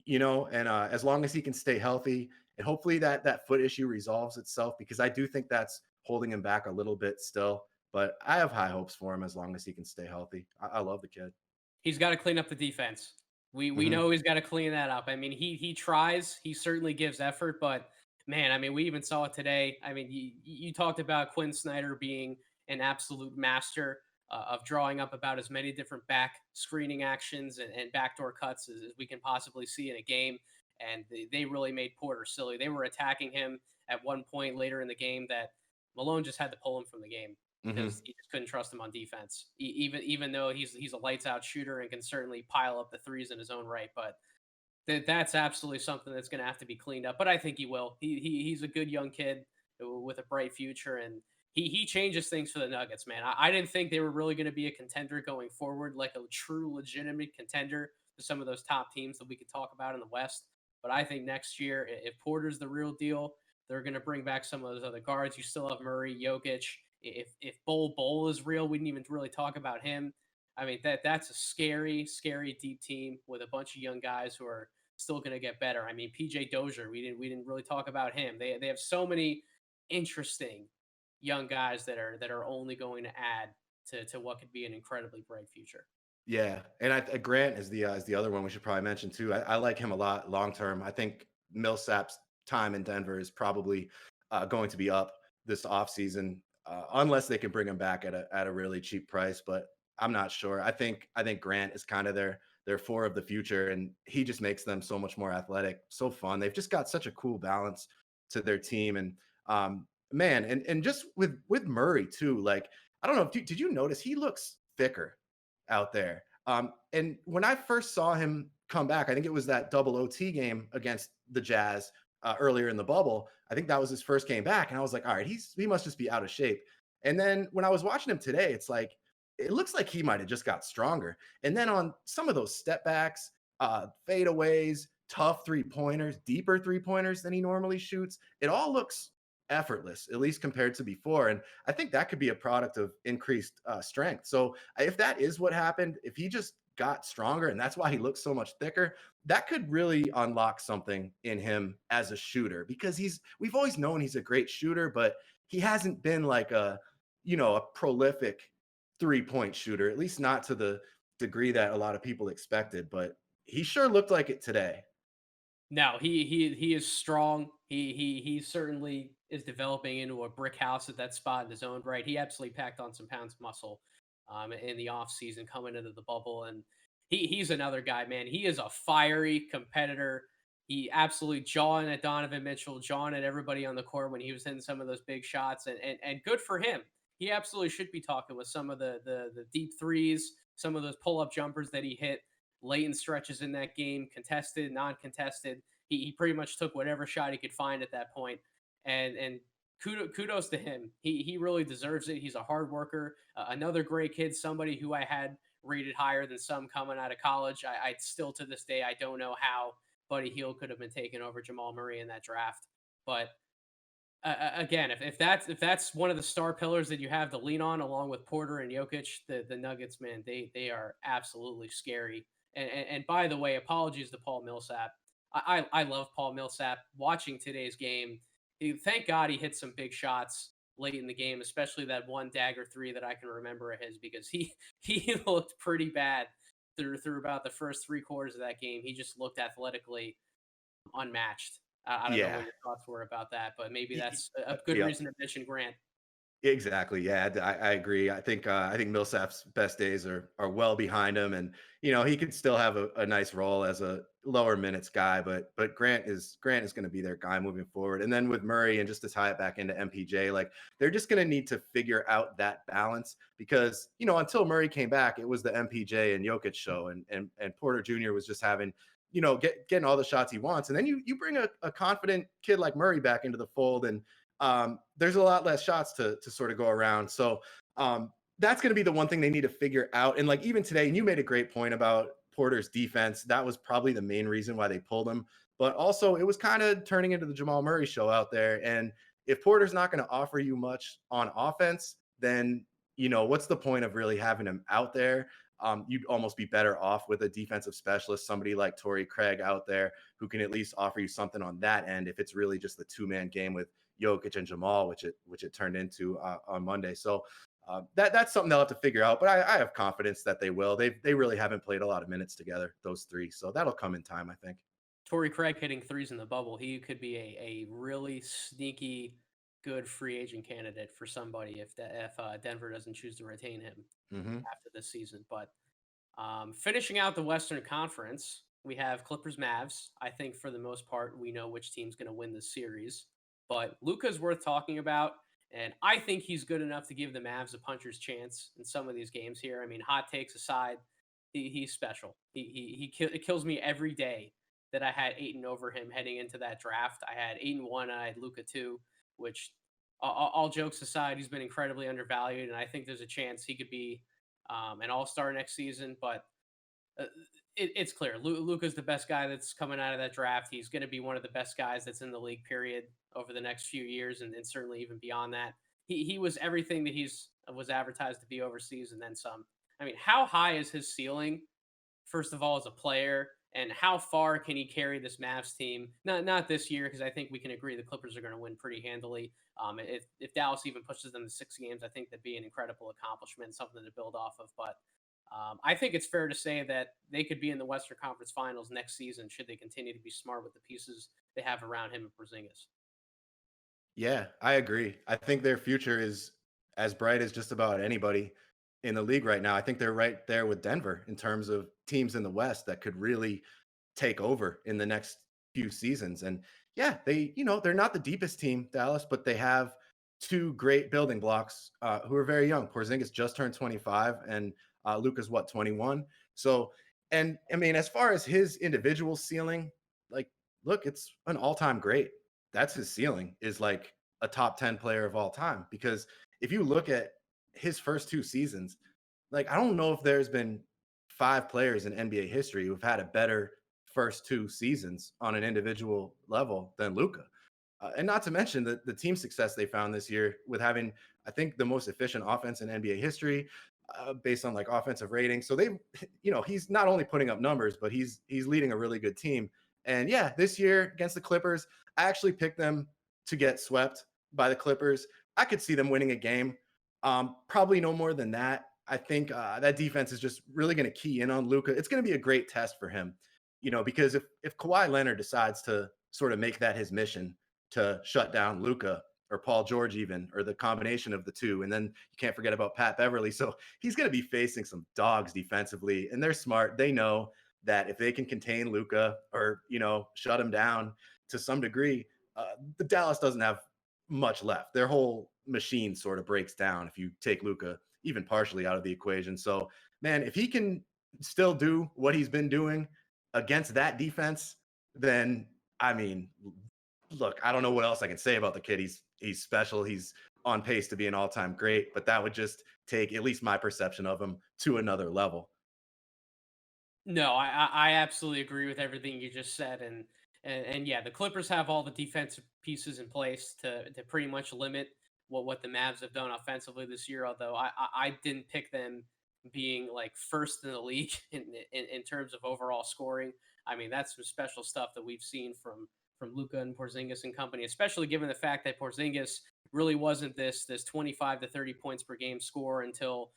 and as long as he can stay healthy and hopefully that foot issue resolves itself, because I do think that's holding him back a little bit still. But I have high hopes for him as long as he can stay healthy. I love the kid. He's got to clean up the defense. We Mhm. know he's got to clean that up. I mean, he tries. He certainly gives effort, but man, I mean, we even saw it today. I mean, you talked about Quinn Snyder being an absolute master of drawing up about as many different back screening actions and backdoor cuts as we can possibly see in a game. And they really made Porter silly. They were attacking him at one point later in the game that Malone just had to pull him from the game because Mhm. he just couldn't trust him on defense. Even though he's a lights out shooter and can certainly pile up the threes in his own right, but That's absolutely something that's going to have to be cleaned up. But I think he will. He's a good young kid with a bright future, and he changes things for the Nuggets, man. I didn't think they were really going to be a contender going forward, like a true legitimate contender to some of those top teams that we could talk about in the West. But I think next year, if Porter's the real deal, they're going to bring back some of those other guards. You still have Murray, Jokic. If Bol is real, we didn't even really talk about him. I mean, that's a scary, scary deep team with a bunch of young guys who are still going to get better. I mean, PJ Dozier, we didn't really talk about him. They have so many interesting young guys that are only going to add to what could be an incredibly bright future. Yeah, and Grant is the other one we should probably mention too. I like him a lot long term. I think Millsap's time in Denver is probably going to be up this offseason, unless they can bring him back at a really cheap price. But I'm not sure. I think Grant is kind of their four of the future, and he just makes them so much more athletic, so fun. They've just got such a cool balance to their team, and man, and just with Murray too. Like I don't know, did you notice he looks thicker out there? And when I first saw him come back, I think it was that double OT game against the Jazz earlier in the bubble. I think that was his first game back, and I was like, all right, he must just be out of shape. And then when I was watching him today, it's like it looks like he might have just got stronger. And then on some of those step backs, fadeaways, tough 3-pointers, deeper 3-pointers than he normally shoots, it all looks effortless, at least compared to before. And I think that could be a product of increased strength. So if that is what happened, if he just got stronger and that's why he looks so much thicker, that could really unlock something in him as a shooter, because we've always known he's a great shooter, but he hasn't been like a prolific 3-point shooter, at least not to the degree that a lot of people expected. But he sure looked like it today. No, he is strong. He certainly is developing into a brick house at that spot in his own right. He absolutely packed on some pounds of muscle in the off season coming into the bubble, and he's another guy, man. He is a fiery competitor. He absolutely jawing at Donovan Mitchell, jawing at everybody on the court when he was hitting some of those big shots, and good for him. He absolutely should be talking with some of the deep threes, some of those pull up jumpers that he hit late in stretches in that game, contested, non-contested. He pretty much took whatever shot he could find at that point, and kudos to him. He really deserves it. He's a hard worker, another great kid, somebody who I had rated higher than some coming out of college. I still to this day I don't know how Buddy Hield could have been taken over Jamal Murray in that draft, but again, if that's one of the star pillars that you have to lean on, along with Porter and Jokic, the Nuggets, man, they are absolutely scary. And by the way, apologies to Paul Millsap. I love Paul Millsap. Watching today's game, thank God he hit some big shots late in the game, especially that one dagger three that I can remember of his, because he looked pretty bad through about the first 3 quarters of that game. He just looked athletically unmatched. I don't know Yeah. what your thoughts were about that, but maybe Y- that's a good yeah. reason to mention Grant. Exactly. Yeah, I agree. I think Millsap's best days are well behind him, and he could still have a nice role as a lower minutes guy, but Grant is going to be their guy moving forward. And then with Murray, and just to tie it back into MPJ, like they're just going to need to figure out that balance, because until Murray came back, it was the MPJ and Jokic show, and Porter Jr. was just having getting all the shots he wants, and then you bring a confident kid like Murray back into the fold, and there's a lot less shots to sort of go around. So that's going to be the one thing they need to figure out. And like even today, and you made a great point about Porter's defense. That was probably the main reason why they pulled him. But also, it was kind of turning into the Jamal Murray show out there. And if Porter's not going to offer you much on offense, then what's the point of really having him out there? You'd almost be better off with a defensive specialist, somebody like Torrey Craig out there, who can at least offer you something on that end, if it's really just the 2-man game with Jokic and Jamal, which it turned into on Monday. So that's something they'll have to figure out. But I have confidence that they will. They really haven't played a lot of minutes together, those three. So that'll come in time, I think. Torrey Craig hitting threes in the bubble. He could be a really sneaky good free agent candidate for somebody if Denver doesn't choose to retain him Mm-hmm. after this season. But finishing out the Western Conference, we have Clippers Mavs. I think for the most part, we know which team's going to win this series. But Luka's worth talking about, and I think he's good enough to give the Mavs a puncher's chance in some of these games here. I mean, hot takes aside, he's special. It kills me every day that I had Ayton over him heading into that draft. I had Ayton 1, and I had Luka 2, which, all jokes aside, he's been incredibly undervalued, and I think there's a chance he could be an all-star next season. But uh, it's clear Luka's the best guy that's coming out of that draft. He's going to be one of the best guys that's in the league, period, over the next few years, and certainly even beyond that. He was everything that he's was advertised to be overseas, and then some. I mean, how high is his ceiling? First of all, as a player, and how far can he carry this Mavs team? Not this year, because I think we can agree the Clippers are going to win pretty handily. If Dallas even pushes them to 6 games, I think that'd be an incredible accomplishment, something to build off of. But I think it's fair to say that they could be in the Western Conference Finals next season should they continue to be smart with the pieces they have around him and Porzingis. Yeah, I agree. I think their future is as bright as just about anybody in the league right now. I think they're right there with Denver in terms of teams in the West that could really take over in the next few seasons. And yeah, they're not the deepest team, Dallas, but they have two great building blocks who are very young. Porzingis just turned 25, and Luka's what, 21. So, and I mean, as far as his individual ceiling, like, look, it's an all-time great. That's his ceiling, is like a top 10 player of all time. Because if you look at his first 2 seasons, like, I don't know if there's been 5 players in NBA history who've had a better first 2 seasons on an individual level than Luca. And not to mention the team success they found this year with having, I think, the most efficient offense in NBA history, based on like offensive rating. So they, he's not only putting up numbers, but he's leading a really good team. And yeah, this year against the Clippers, I actually picked them to get swept by the Clippers. I could see them winning a game. Probably no more than that. I think that defense is just really going to key in on Luka. It's going to be a great test for him, because if Kawhi Leonard decides to sort of make that his mission to shut down Luka or Paul George even, or the combination of the two, and then you can't forget about Pat Beverly. So he's going to be facing some dogs defensively, and they're smart. They know that if they can contain Luka or shut him down to some degree, the Dallas doesn't have much left. Their whole machine sort of breaks down if you take Luka even partially out of the equation. So, man, if he can still do what he's been doing against that defense, then I mean, look, I don't know what else I can say about the kid. He's special. He's on pace to be an all-time great, but that would just take at least my perception of him to another level. No, I absolutely agree with everything you just said, and yeah, the Clippers have all the defensive pieces in place to pretty much limit what the Mavs have done offensively this year. Although I didn't pick them being like first in the league in terms of overall scoring. I mean, that's some special stuff that we've seen from Luca and Porzingis and company, especially given the fact that Porzingis really wasn't this 25 to 30 points per game score until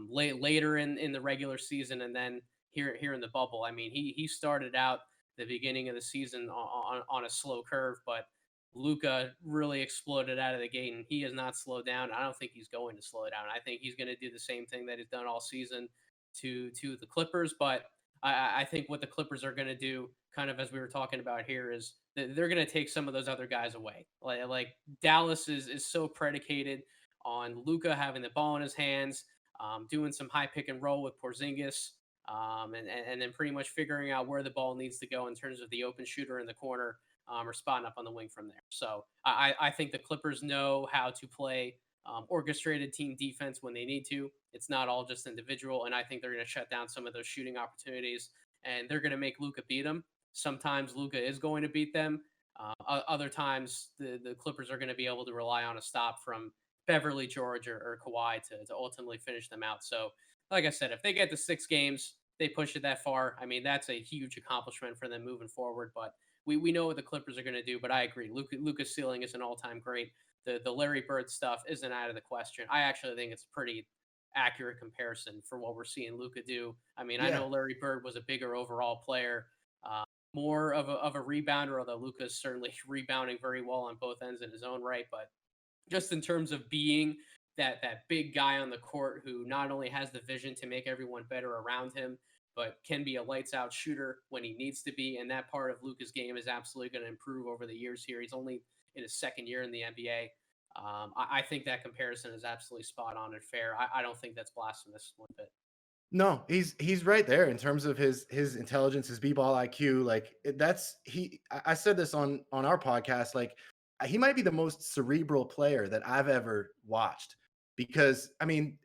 later in the regular season, and then here in the bubble. I mean, he started out the beginning of the season on a slow curve, but Luca really exploded out of the gate, and he has not slowed down. I don't think he's going to slow down. I think he's going to do the same thing that he's done all season to the Clippers. But I think what the Clippers are going to do, kind of as we were talking about here, is they're going to take some of those other guys away. Like Dallas is so predicated on Luca having the ball in his hands, doing some high pick and roll with Porzingis, and then pretty much figuring out where the ball needs to go in terms of the open shooter in the corner, or spotting up on the wing from there. So I think the Clippers know how to play orchestrated team defense when they need to. It's not all just individual, and I think they're going to shut down some of those shooting opportunities, and they're going to make Luka beat them. Sometimes Luka is going to beat them. Other times the Clippers are going to be able to rely on a stop from Beverly, George, or Kawhi to ultimately finish them out. So, like I said, if they get to 6 games, they push it that far. I mean, that's a huge accomplishment for them moving forward. But we know what the Clippers are going to do. But I agree, Luka's ceiling is an all time great. The Larry Bird stuff isn't out of the question. I actually think it's a pretty accurate comparison for what we're seeing Luka do. I mean, I Yeah. know Larry Bird was a bigger overall player, more of a rebounder, although Luka's certainly rebounding very well on both ends in his own right. But just in terms of being that big guy on the court who not only has the vision to make everyone better around him, but can be a lights out shooter when he needs to be. And that part of Luka's game is absolutely going to improve over the years here. He's only in his second year in the NBA. I think that comparison is absolutely spot on and fair. I don't think that's blasphemous one bit. No, he's right there in terms of his intelligence, his b-ball IQ. I said this on our podcast. Like he might be the most cerebral player that I've ever watched because I mean,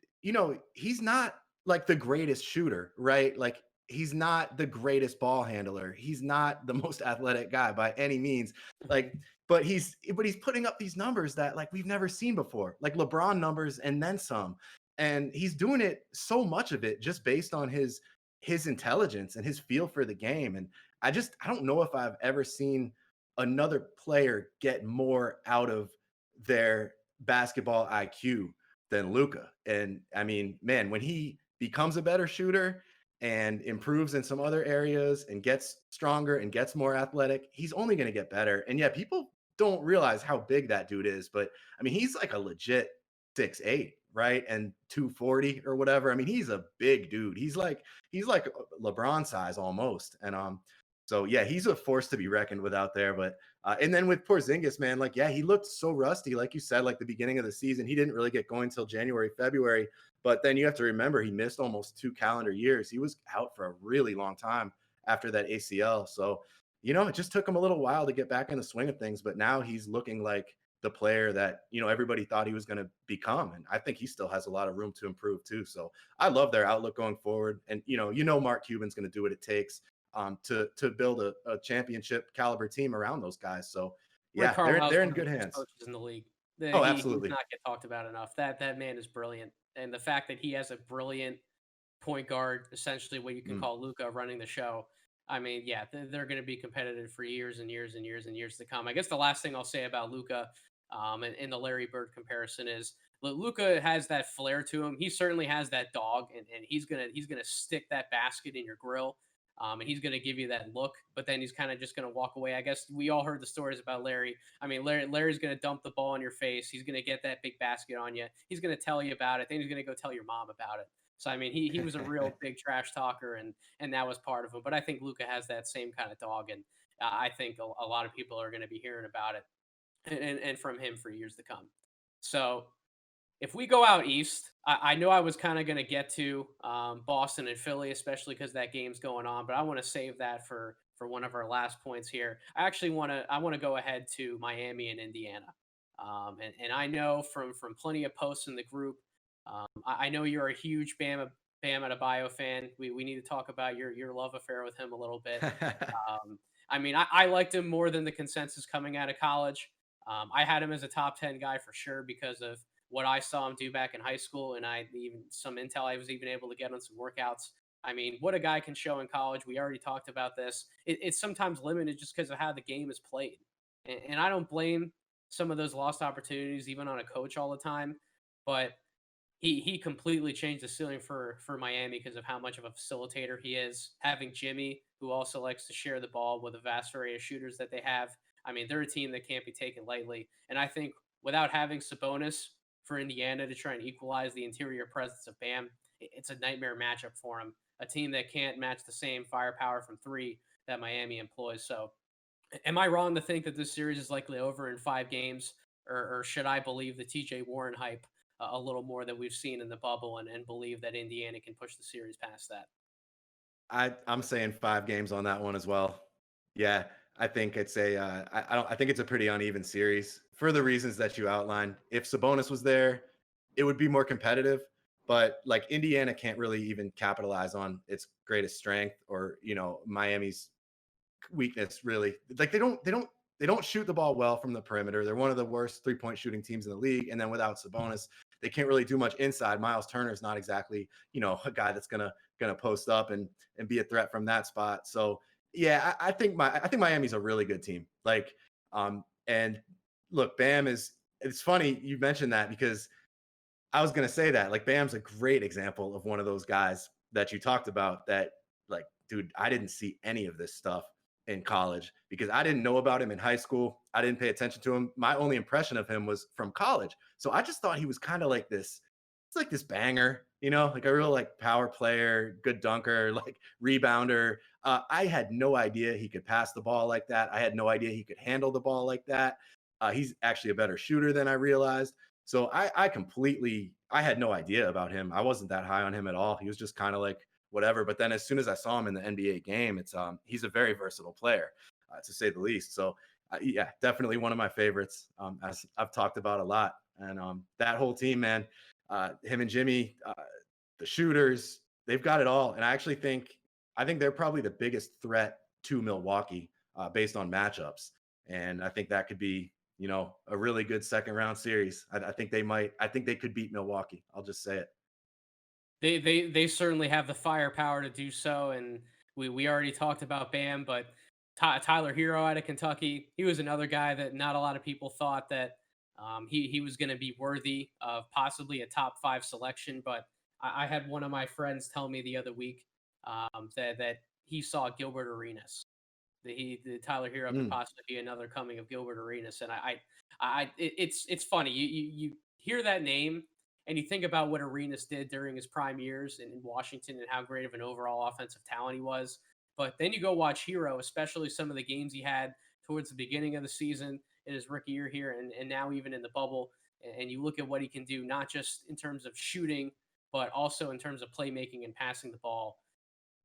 he's not like the greatest shooter, right? Like he's not the greatest ball handler. He's not the most athletic guy by any means. Like, but he's putting up these numbers that like we've never seen before, like LeBron numbers and then some, and he's doing it so much of it just based on his intelligence and his feel for the game. And I don't know if I've ever seen another player get more out of their basketball IQ than Luca. And I mean, man, when he becomes a better shooter and improves in some other areas and gets stronger and gets more athletic, he's only going to get better. And yeah, people don't realize how big that dude is, but I mean, he's like a legit 6'8", right? And 240 or whatever. I mean, he's a big dude. He's like LeBron size almost. And so yeah, he's a force to be reckoned with out there. But and then with Porzingis, man, like yeah, he looked so rusty, like you said, like the beginning of the season. He didn't really get going till January, February. But then you have to remember he missed almost 2 calendar years. He was out for a really long time after that ACL. So, it just took him a little while to get back in the swing of things. But now he's looking like the player that everybody thought he was going to become, and I think he still has a lot of room to improve too. So I love their outlook going forward, and Mark Cuban's going to do what it takes to build a championship caliber team around those guys. So Rick yeah, Carlisle's they're one in of the good best hands. coaches in the league. Oh, He does absolutely. not get talked about enough. That man is brilliant, and the fact that he has a brilliant point guard, essentially what you can Mm. call Luca running the show. I mean, yeah, they're going to be competitive for years and years and years and years to come. I guess the last thing I'll say about Luca, in the Larry Bird comparison is Luca has that flair to him. He certainly has that dog, and he's gonna stick that basket in your grill. And he's going to give you that look, but then he's kind of just going to walk away. I guess we all heard the stories about Larry. I mean, Larry's going to dump the ball in your face. He's going to get that big basket on you. He's going to tell you about it. Then he's going to go tell your mom about it. So I mean, he was a real big trash talker, and that was part of him. But I think Luca has that same kind of dog, and I think a lot of people are going to be hearing about it and from him for years to come. So if we go out east, I know I was kind of going to get to Boston and Philly, especially because that game's going on. But I want to save that for one of our last points here. I want to go ahead to Miami and Indiana, and I know from plenty of posts in the group. I know you're a huge Bam Adebayo fan. We need to talk about your love affair with him a little bit. I mean, I liked him more than the consensus coming out of college. I had him as a top 10 guy for sure because of what I saw him do back in high school, and I even some intel I was even able to get on some workouts. I mean, what a guy can show in college. We already talked about this. It's sometimes limited just because of how the game is played, and I don't blame some of those lost opportunities even on a coach all the time, but he completely changed the ceiling for Miami because of how much of a facilitator he is. Having Jimmy, who also likes to share the ball with a vast array of shooters that they have. I mean, they're a team that can't be taken lightly. And I think without having Sabonis for Indiana to try and equalize the interior presence of Bam, it's a nightmare matchup for him. A team that can't match the same firepower from three that Miami employs. So, am I wrong to think that this series is likely over in 5 games, or should I believe the TJ Warren hype a little more than we've seen in the bubble, and believe that Indiana can push the series past that? I'm saying 5 games on that one as well. Yeah, I think it's a I think it's a pretty uneven series for the reasons that you outlined. If Sabonis was there, it would be more competitive. But like Indiana can't really even capitalize on its greatest strength or Miami's weakness really. Like they don't shoot the ball well from the perimeter. They're one of the worst 3-point shooting teams in the league. And then without Sabonis, they can't really do much inside. Miles Turner is not exactly, a guy that's gonna post up and be a threat from that spot. So yeah, I think Miami's a really good team. Like, and look, Bam is. It's funny you mentioned that because I was gonna say that. Like, Bam's a great example of one of those guys that you talked about. That, like, dude, I didn't see any of this stuff in college because I didn't know about him in high school. I didn't pay attention to him. My only impression of him was from college. So I just thought he was kind of like this. It's like this banger, like a real like power player, good dunker, like rebounder. I had no idea he could pass the ball like that. I had no idea he could handle the ball like that. He's actually a better shooter than I realized. So I completely I had no idea about him. I wasn't that high on him at all. He was just kind of like whatever. But then as soon as I saw him in the NBA game, it's he's a very versatile player, to say the least. So yeah, definitely one of my favorites, as I've talked about a lot. And that whole team, man, him and Jimmy, the shooters, they've got it all. And I think they're probably the biggest threat to Milwaukee, based on matchups. And I think that could be, a really good second round series. I think they might. I think they could beat Milwaukee. I'll just say it. They certainly have the firepower to do so, and we already talked about Bam, but Tyler Hero out of Kentucky, he was another guy that not a lot of people thought that he was going to be worthy of possibly a top 5 selection. But I had one of my friends tell me the other week that he saw Gilbert Arenas. The Tyler Hero could Mm. possibly be another coming of Gilbert Arenas, and it's funny you hear that name and you think about what Arenas did during his prime years in Washington and how great of an overall offensive talent he was. But then you go watch Hero, especially some of the games he had towards the beginning of the season in his rookie year here, and now even in the bubble, and you look at what he can do, not just in terms of shooting, but also in terms of playmaking and passing the ball.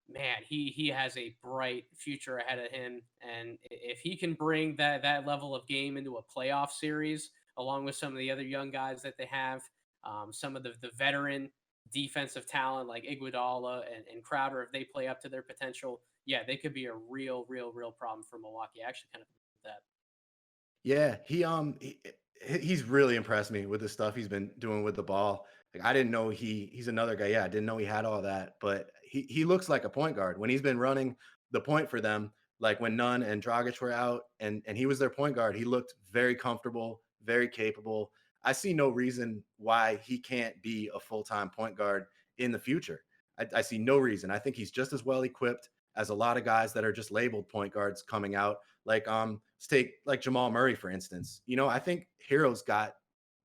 Man, he has a bright future ahead of him, and if he can bring that level of game into a playoff series, along with some of the other young guys that they have, some of the veteran defensive talent like Iguodala and Crowder, if they play up to their potential, yeah, they could be a real problem for Milwaukee. I actually kind of agree with that. Yeah, he's really impressed me with the stuff he's been doing with the ball. Like, I didn't know he's another guy. Yeah, I didn't know he had all that, but he looks like a point guard when he's been running the point for them. Like when Nunn and Dragic were out, and he was their point guard. He looked very comfortable, very capable. I see no reason why he can't be a full time point guard in the future. I see no reason. I think he's just as well equipped as a lot of guys that are just labeled point guards coming out. Like let's take like Jamal Murray for instance. I think Hero's got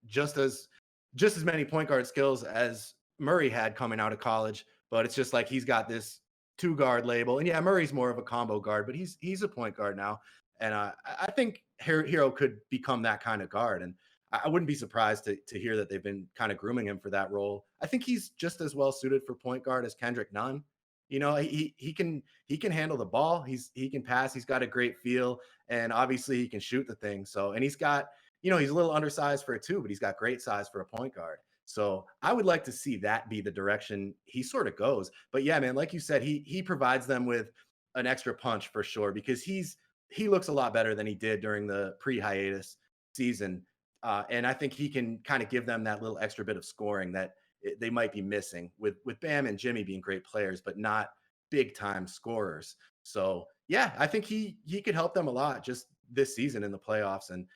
just as just as many point guard skills as Murray had coming out of college, but it's just like he's got this two guard label. And yeah, Murray's more of a combo guard, but he's a point guard now. And I think Hero could become that kind of guard. And I wouldn't be surprised to hear that they've been kind of grooming him for that role. I think he's just as well suited for point guard as Kendrick Nunn. He can handle the ball. He can pass. He's got a great feel, and obviously he can shoot the thing. So, and he's got, he's a little undersized for a two, but he's got great size for a point guard. So I would like to see that be the direction he sort of goes. But yeah, man, like you said, he provides them with an extra punch for sure because he looks a lot better than he did during the pre-hiatus season. And I think he can kind of give them that little extra bit of scoring that they might be missing with Bam and Jimmy being great players, but not big time scorers. So yeah, I think he could help them a lot just this season in the playoffs. And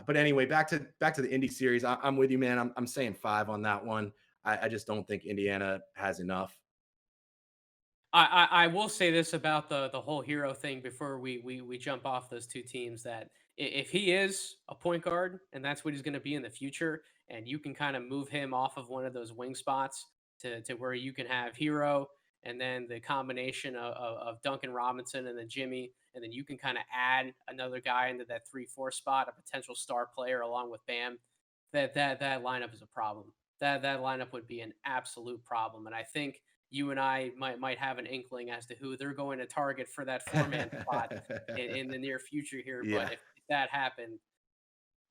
but anyway, back to the Indy series. I'm with you, man. I'm saying 5 on that one. I just don't think Indiana has enough. I will say this about the whole Hero thing before we jump off those two teams, that if he is a point guard and that's what he's going to be in the future, and you can kind of move him off of one of those wing spots to where you can have Hero and then the combination of Duncan Robinson and then Jimmy, and then you can kind of add another guy into that 3-4 spot, a potential star player along with Bam. That lineup is a problem. That lineup would be an absolute problem, and I think you and I might have an inkling as to who they're going to target for that 4-man spot in the near future here. Yeah. But if that happened,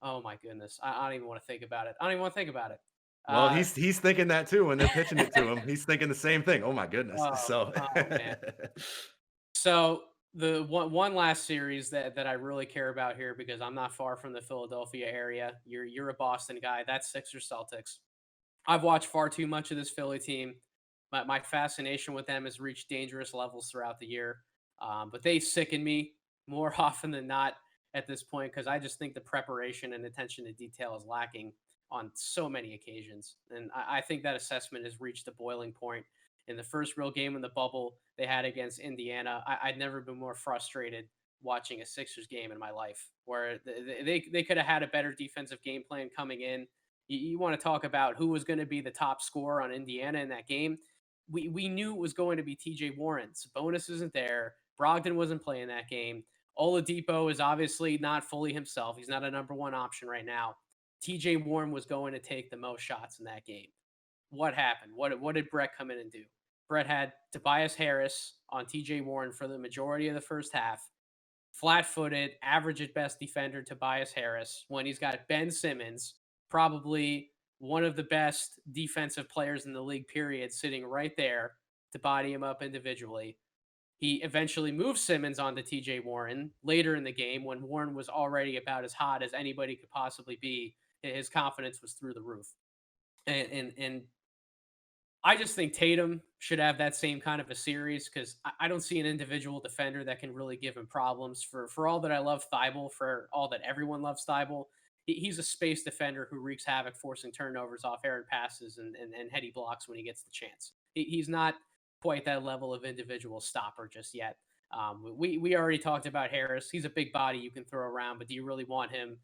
oh my goodness, I don't even want to think about it. I don't even want to think about it. Well, Uh, he's thinking that too when they're pitching it to him. He's thinking the same thing. Oh my goodness. So oh man. So the one last series that I really care about here, because I'm not far from the Philadelphia area. You're a Boston guy. That's Sixers Celtics. I've watched far too much of this Philly team. My fascination with them has reached dangerous levels throughout the year. But they sicken me more often than not at this point, because I just think the preparation and attention to detail is lacking on so many occasions. And I think that assessment has reached a boiling point. In the first real game in the bubble they had against Indiana, I'd never been more frustrated watching a Sixers game in my life, where they could have had a better defensive game plan coming in. You want to talk about who was going to be the top scorer on Indiana in that game? We knew it was going to be TJ Warren. Sabonis isn't there. Brogdon wasn't playing that game. Oladipo is obviously not fully himself. He's not a number one option right now. TJ Warren was going to take the most shots in that game. what happened? What did Brett come in and do? Brett had Tobias Harris on TJ Warren for the majority of the first half. Flat-footed, average at best defender Tobias Harris, when he's got Ben Simmons, probably one of the best defensive players in the league, period, sitting right there to body him up individually. He eventually moved Simmons onto TJ Warren later in the game when Warren was already about as hot as anybody could possibly be. His confidence was through the roof. And I just think Tatum should have that same kind of a series because I don't see an individual defender that can really give him problems. For all that I love Thibault, for all that everyone loves Thibault, he's a space defender who wreaks havoc, forcing turnovers off errant passes and heady blocks when he gets the chance. He's not quite that level of individual stopper just yet. We already talked about Harris. He's a big body you can throw around, but do you really want him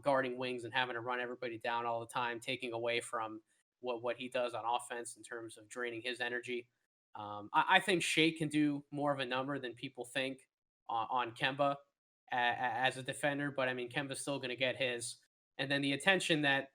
guarding wings and having to run everybody down all the time, taking away from what he does on offense in terms of draining his energy? I think Shea can do more of a number than people think on Kemba as a defender, but I mean Kemba's still going to get his, and then the attention that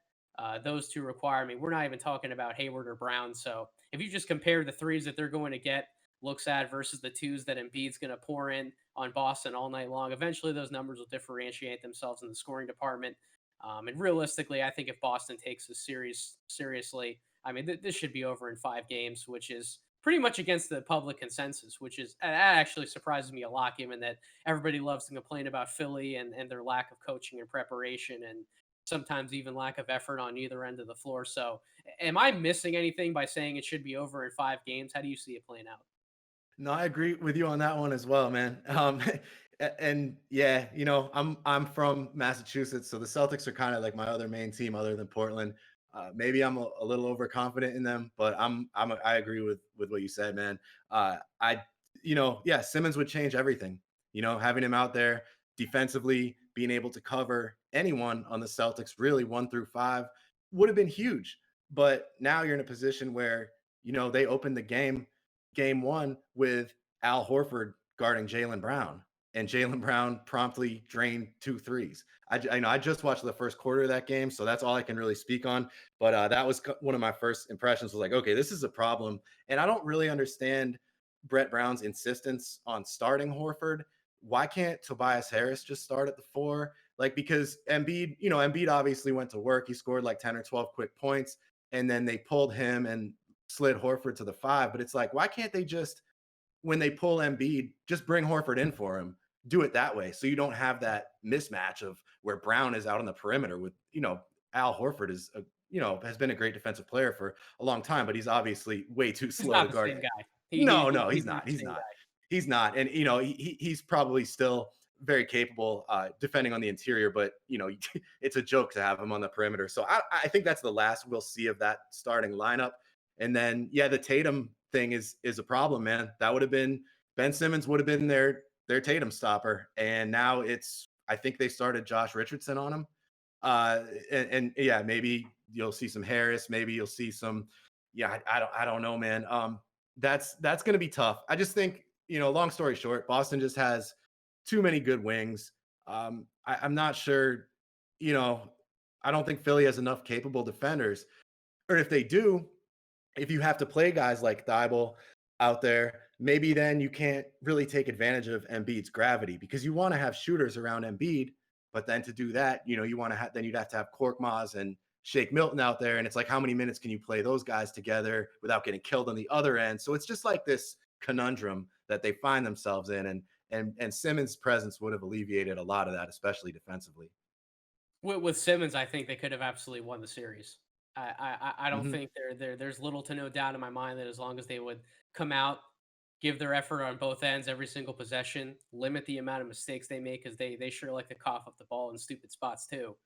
those two require. I mean, we're not even talking about Hayward or Brown. So if you just compare the threes that they're going to get looks at versus the twos that Embiid's going to pour in on Boston all night long, eventually those numbers will differentiate themselves in the scoring department. And realistically, I think if Boston takes this series seriously, I mean, this should be over in 5 games, which is pretty much against the public consensus, which is that actually surprises me a lot, given that everybody loves to complain about Philly and their lack of coaching and preparation and sometimes even lack of effort on either end of the floor. So, am I missing anything by saying it should be over in 5 games? How do you see it playing out? No, I agree with you on that one as well, man. And yeah, I'm from Massachusetts, so the Celtics are kind of like my other main team, other than Portland. Maybe I'm a little overconfident in them, but I agree with what you said, man. Yeah, Simmons would change everything. Having him out there defensively, being able to cover anyone on the Celtics, really 1 through 5, would have been huge. But now you're in a position where they opened the game one with Al Horford guarding Jaylen Brown, and Jaylen Brown promptly drained 2 threes. I just watched the first quarter of that game, so that's all I can really speak on. But that was one of my first impressions. Was like, okay, this is a problem, and I don't really understand Brett Brown's insistence on starting Horford. Why can't Tobias Harris just start at the 4? Like, because Embiid obviously went to work. He scored like 10 or 12 quick points, and then they pulled him and slid Horford to the 5. But it's like, why can't they just, when they pull Embiid, just bring Horford in for him? Do it that way, so you don't have that mismatch of where Brown is out on the perimeter with, Al Horford has been a great defensive player for a long time, but he's obviously way too He's slow not to the guard. same guy. No, he's He's not. not the He's same not. guy. He's not. And he's probably still very capable defending on the interior, but it's a joke to have him on the perimeter. So I think that's the last we'll see of that starting lineup. And then the Tatum thing is a problem, man. That would have been Ben Simmons would have been their Tatum stopper, and now I think they started Josh Richardson on him. And yeah, maybe you'll see some Harris, maybe you'll see some. Yeah, I don't know, man. That's going to be tough. I just think, long story short, Boston just has too many good wings. I'm not sure, I don't think Philly has enough capable defenders. Or if they do, if you have to play guys like Thibault out there, maybe then you can't really take advantage of Embiid's gravity, because you want to have shooters around Embiid. But then to do that, you want to have, then you'd have to have Korkmaz and Shake Milton out there. And it's like, how many minutes can you play those guys together without getting killed on the other end? So it's just like this conundrum that they find themselves in. And Simmons' presence would have alleviated a lot of that, especially defensively. With Simmons, I think they could have absolutely won the series. I don't Mhm. think there's little to no doubt in my mind that as long as they would come out, give their effort on both ends every single possession, limit the amount of mistakes they make, because they sure like to cough up the ball in stupid spots too.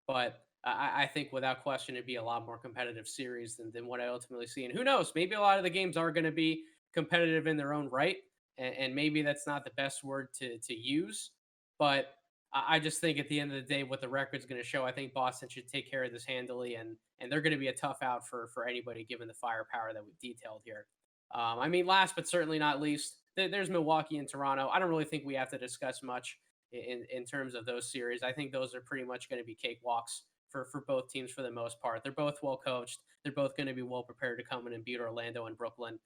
But I think without question it'd be a lot more competitive series than what I ultimately see. And who knows, maybe a lot of the games are going to be competitive in their own right, and maybe that's not the best word to use, but I just think at the end of the day, what the record's going to show, I think Boston should take care of this handily, and they're going to be a tough out for anybody given the firepower that we've detailed here. I mean, last but certainly not least, there's Milwaukee and Toronto. I don't really think we have to discuss much in terms of those series. I think those are pretty much going to be cakewalks for both teams for the most part. They're both well coached. They're both going to be well prepared to come in and beat Orlando and Brooklyn.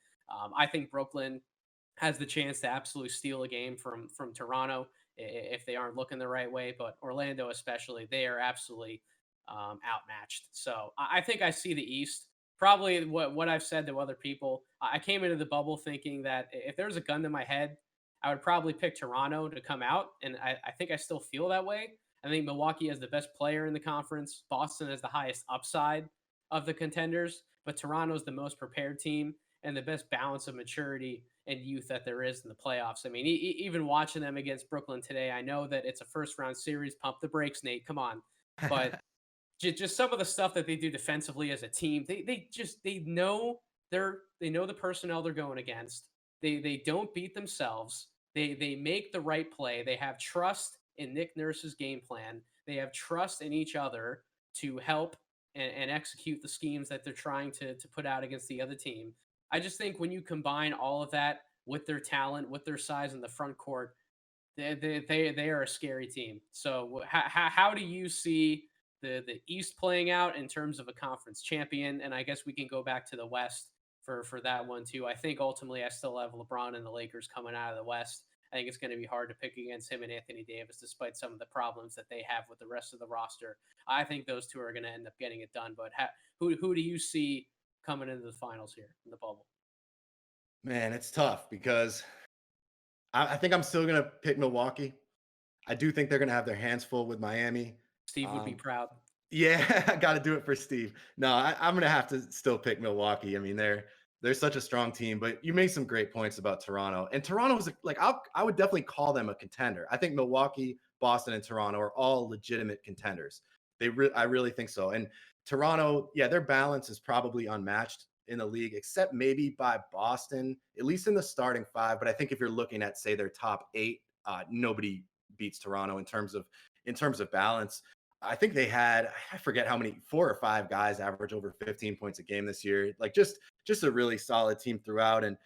I think Brooklyn has the chance to absolutely steal a game from Toronto if they aren't looking the right way. But Orlando, especially, they are absolutely outmatched. So I think I see the East. Probably what I've said to other people. I came into the bubble thinking that if there was a gun to my head, I would probably pick Toronto to come out, and I think I still feel that way. I think Milwaukee has the best player in the conference. Boston has the highest upside of the contenders, but Toronto is the most prepared team and the best balance of maturity and youth that there is in the playoffs. I mean, even watching them against Brooklyn today, I know that it's a first round series. Pump the brakes, Nate. Come on, but just some of the stuff that they do defensively as a team, they know they know the personnel they're going against. They don't beat themselves. They make the right play. They have trust in Nick Nurse's game plan. They have trust in each other to help and execute the schemes that they're trying to put out against the other team. I just think when you combine all of that with their talent, with their size in the front court, they are a scary team. So how do you see the East playing out in terms of a conference champion? And I guess we can go back to the West for that one too. I think ultimately I still have LeBron and the Lakers coming out of the West. I think it's going to be hard to pick against him and Anthony Davis, despite some of the problems that they have with the rest of the roster. I think those two are going to end up getting it done. But who do you see coming into the finals here in the bubble? Man, it's tough because I think I'm still gonna pick Milwaukee. I do think they're gonna have their hands full with Miami. Steve would be proud. Yeah, I got to do it for Steve. No, I'm gonna have to still pick Milwaukee. I mean, they're such a strong team. But you made some great points about Toronto, and Toronto was like I would definitely call them a contender. I think Milwaukee, Boston, and Toronto are all legitimate contenders. I really think so. And Toronto, yeah, their balance is probably unmatched in the league, except maybe by Boston, at least in the starting five. But I think if you're looking at say their top eight, nobody beats Toronto in terms of balance. I think they had, I forget how many, 4 or 5 guys average over 15 points a game this year. Like just a really solid team throughout. And,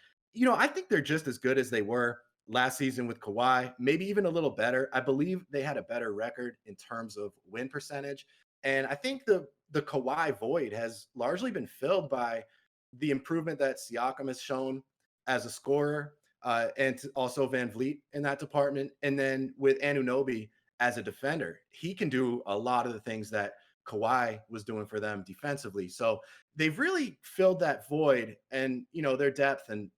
I think they're just as good as they were last season with Kawhi, maybe even a little better. I believe they had a better record in terms of win percentage. And I think the Kawhi void has largely been filled by the improvement that Siakam has shown as a scorer, and also Van Vliet in that department. And then with Anunoby as a defender, he can do a lot of the things that Kawhi was doing for them defensively. So they've really filled that void, and their depth and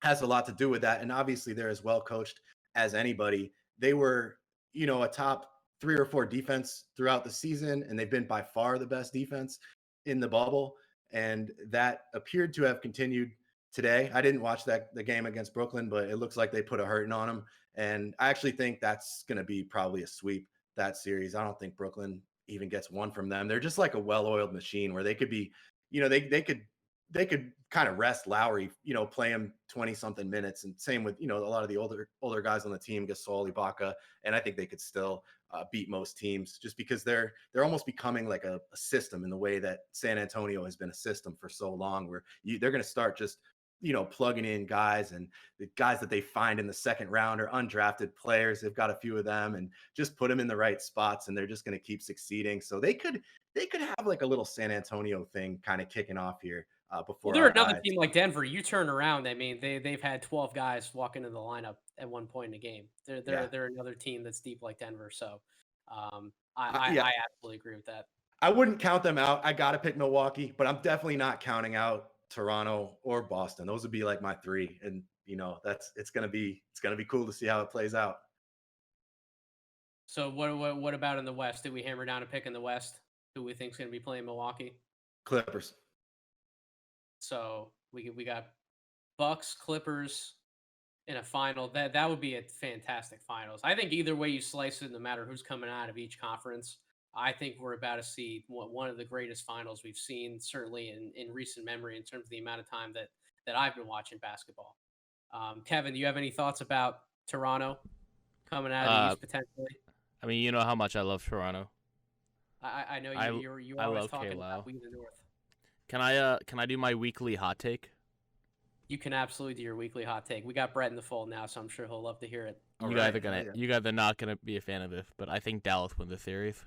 has a lot to do with that. And obviously they're as well coached as anybody. They were, a top 3 or 4 defense throughout the season, and they've been by far the best defense in the bubble. And that appeared to have continued today. I didn't watch the game against Brooklyn, but it looks like they put a hurting on them. And I actually think that's going to be probably a sweep, that series. I don't think Brooklyn even gets one from them. They're just like a well-oiled machine where they could be, they could kind of rest Lowry, play him 20 something minutes. And same with, a lot of the older guys on the team, Gasol, Ibaka. And I think they could still beat most teams just because they're almost becoming like a system in the way that San Antonio has been a system for so long, where they're going to start just plugging in guys, and the guys that they find in the second round are undrafted players. They've got a few of them and just put them in the right spots, and they're just going to keep succeeding. So they could have like a little San Antonio thing kind of kicking off here before. Well, they're another team like Denver. You turn around, I mean, they've had 12 guys walk into the lineup at one point in the game. They're another team that's deep like Denver. So I absolutely agree with that. I wouldn't count them out. I got to pick Milwaukee, but I'm definitely not counting out Toronto or Boston. Those would be like my 3. And it's going to be cool to see how it plays out. So what about in the West? Did we hammer down a pick in the West? Who we think is going to be playing Milwaukee? Clippers. So we got Bucks, Clippers in a final. That would be a fantastic finals. I think either way you slice it, no matter who's coming out of each conference, I think we're about to see one of the greatest finals we've seen, certainly in recent memory, in terms of the amount of time that I've been watching basketball. Kevin, do you have any thoughts about Toronto coming out of the East potentially? I mean, you know how much I love Toronto. I know you always talking about we the North. Can I do my weekly hot take? You can absolutely do your weekly hot take. We got Brett in the fold now, so I'm sure he'll love to hear it. You guys are not gonna be a fan of this, but I think Dallas wins the series.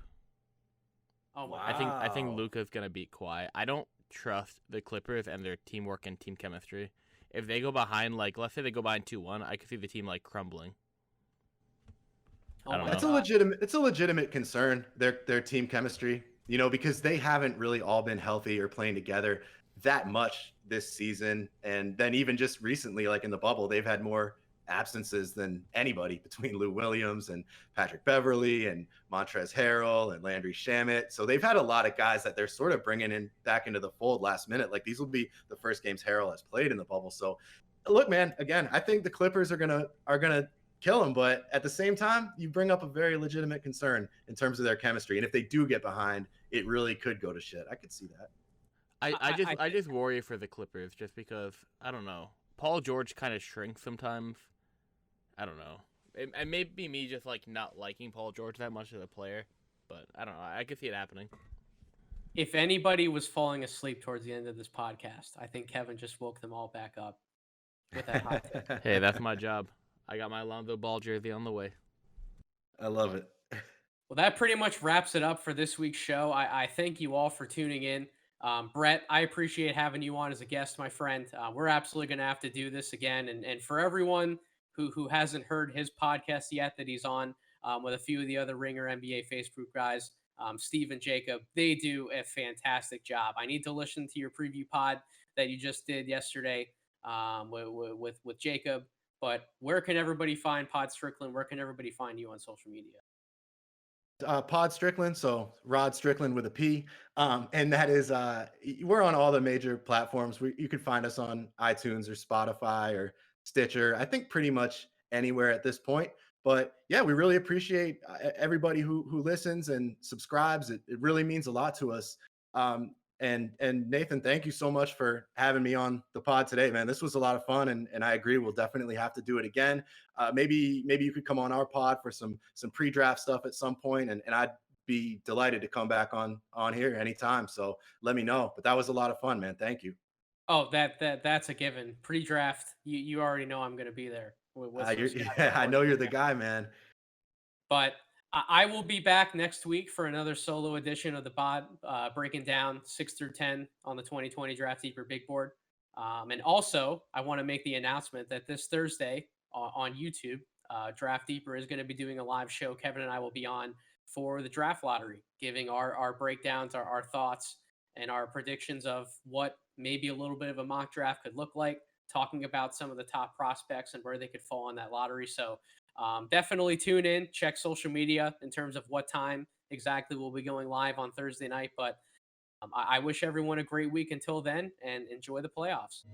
Oh my I God. think Wow. Luka's gonna beat Kawhi. I don't trust the Clippers and their teamwork and team chemistry. If they go behind, like let's say they go behind 2-1, I could see the team like crumbling. Oh I don't my know. It's a legitimate concern, their team chemistry, because they haven't really all been healthy or playing together that much this season. And then even just recently, like in the bubble, they've had more absences than anybody between Lou Williams and Patrick Beverly and Montrezl Harrell and Landry Shamet. So they've had a lot of guys that they're sort of bringing in back into the fold last minute. Like these will be the first games Harrell has played in the bubble. So look, man, again, I think the Clippers are gonna kill them, but at the same time, you bring up a very legitimate concern in terms of their chemistry. And if they do get behind, it really could go to shit. I could see that. I just worry for the Clippers just because I don't know. Paul George kind of shrinks sometimes. I don't know. It may be me just like not liking Paul George that much as a player, but I don't know. I could see it happening. If anybody was falling asleep towards the end of this podcast, I think Kevin just woke them all back up with that hot take. Hey, that's my job. I got my Lonzo Ball jersey on the way. I love it. Well, that pretty much wraps it up for this week's show. I thank you all for tuning in. Brett, I appreciate having you on as a guest, my friend. We're absolutely going to have to do this again. And for everyone who hasn't heard his podcast yet that he's on with a few of the other Ringer NBA Facebook guys, Steve and Jacob, they do a fantastic job. I need to listen to your preview pod that you just did yesterday with Jacob. But where can everybody find Pod Strickland? Where can everybody find you on social media? Pod Strickland, so Rod Strickland with a P, and that is we're on all the major platforms. You can find us on iTunes or Spotify or Stitcher. I think pretty much anywhere at this point. But yeah, we really appreciate everybody who listens and subscribes. It really means a lot to us. And Nathan, thank you so much for having me on the pod today, man. This was a lot of fun, and I agree we'll definitely have to do it again. Maybe you could come on our pod for some pre-draft stuff at some point, and I'd be delighted to come back on here anytime. So let me know. But that was a lot of fun, man. Thank you. Oh, that's a given. Pre-draft, you already know I'm going to be there with some scouting Yeah, I know reports. you're the guy, man. But I will be back next week for another solo edition of the pod, breaking down 6 through 10 on the 2020 Draft Deeper Big Board. And also, I want to make the announcement that this Thursday on YouTube, Draft Deeper is going to be doing a live show. Kevin and I will be on for the draft lottery, giving our breakdowns, our thoughts, and our predictions of what maybe a little bit of a mock draft could look like, talking about some of the top prospects and where they could fall in that lottery. So definitely tune in, check social media in terms of what time exactly we'll be going live on Thursday night. But I wish everyone a great week until then and enjoy the playoffs.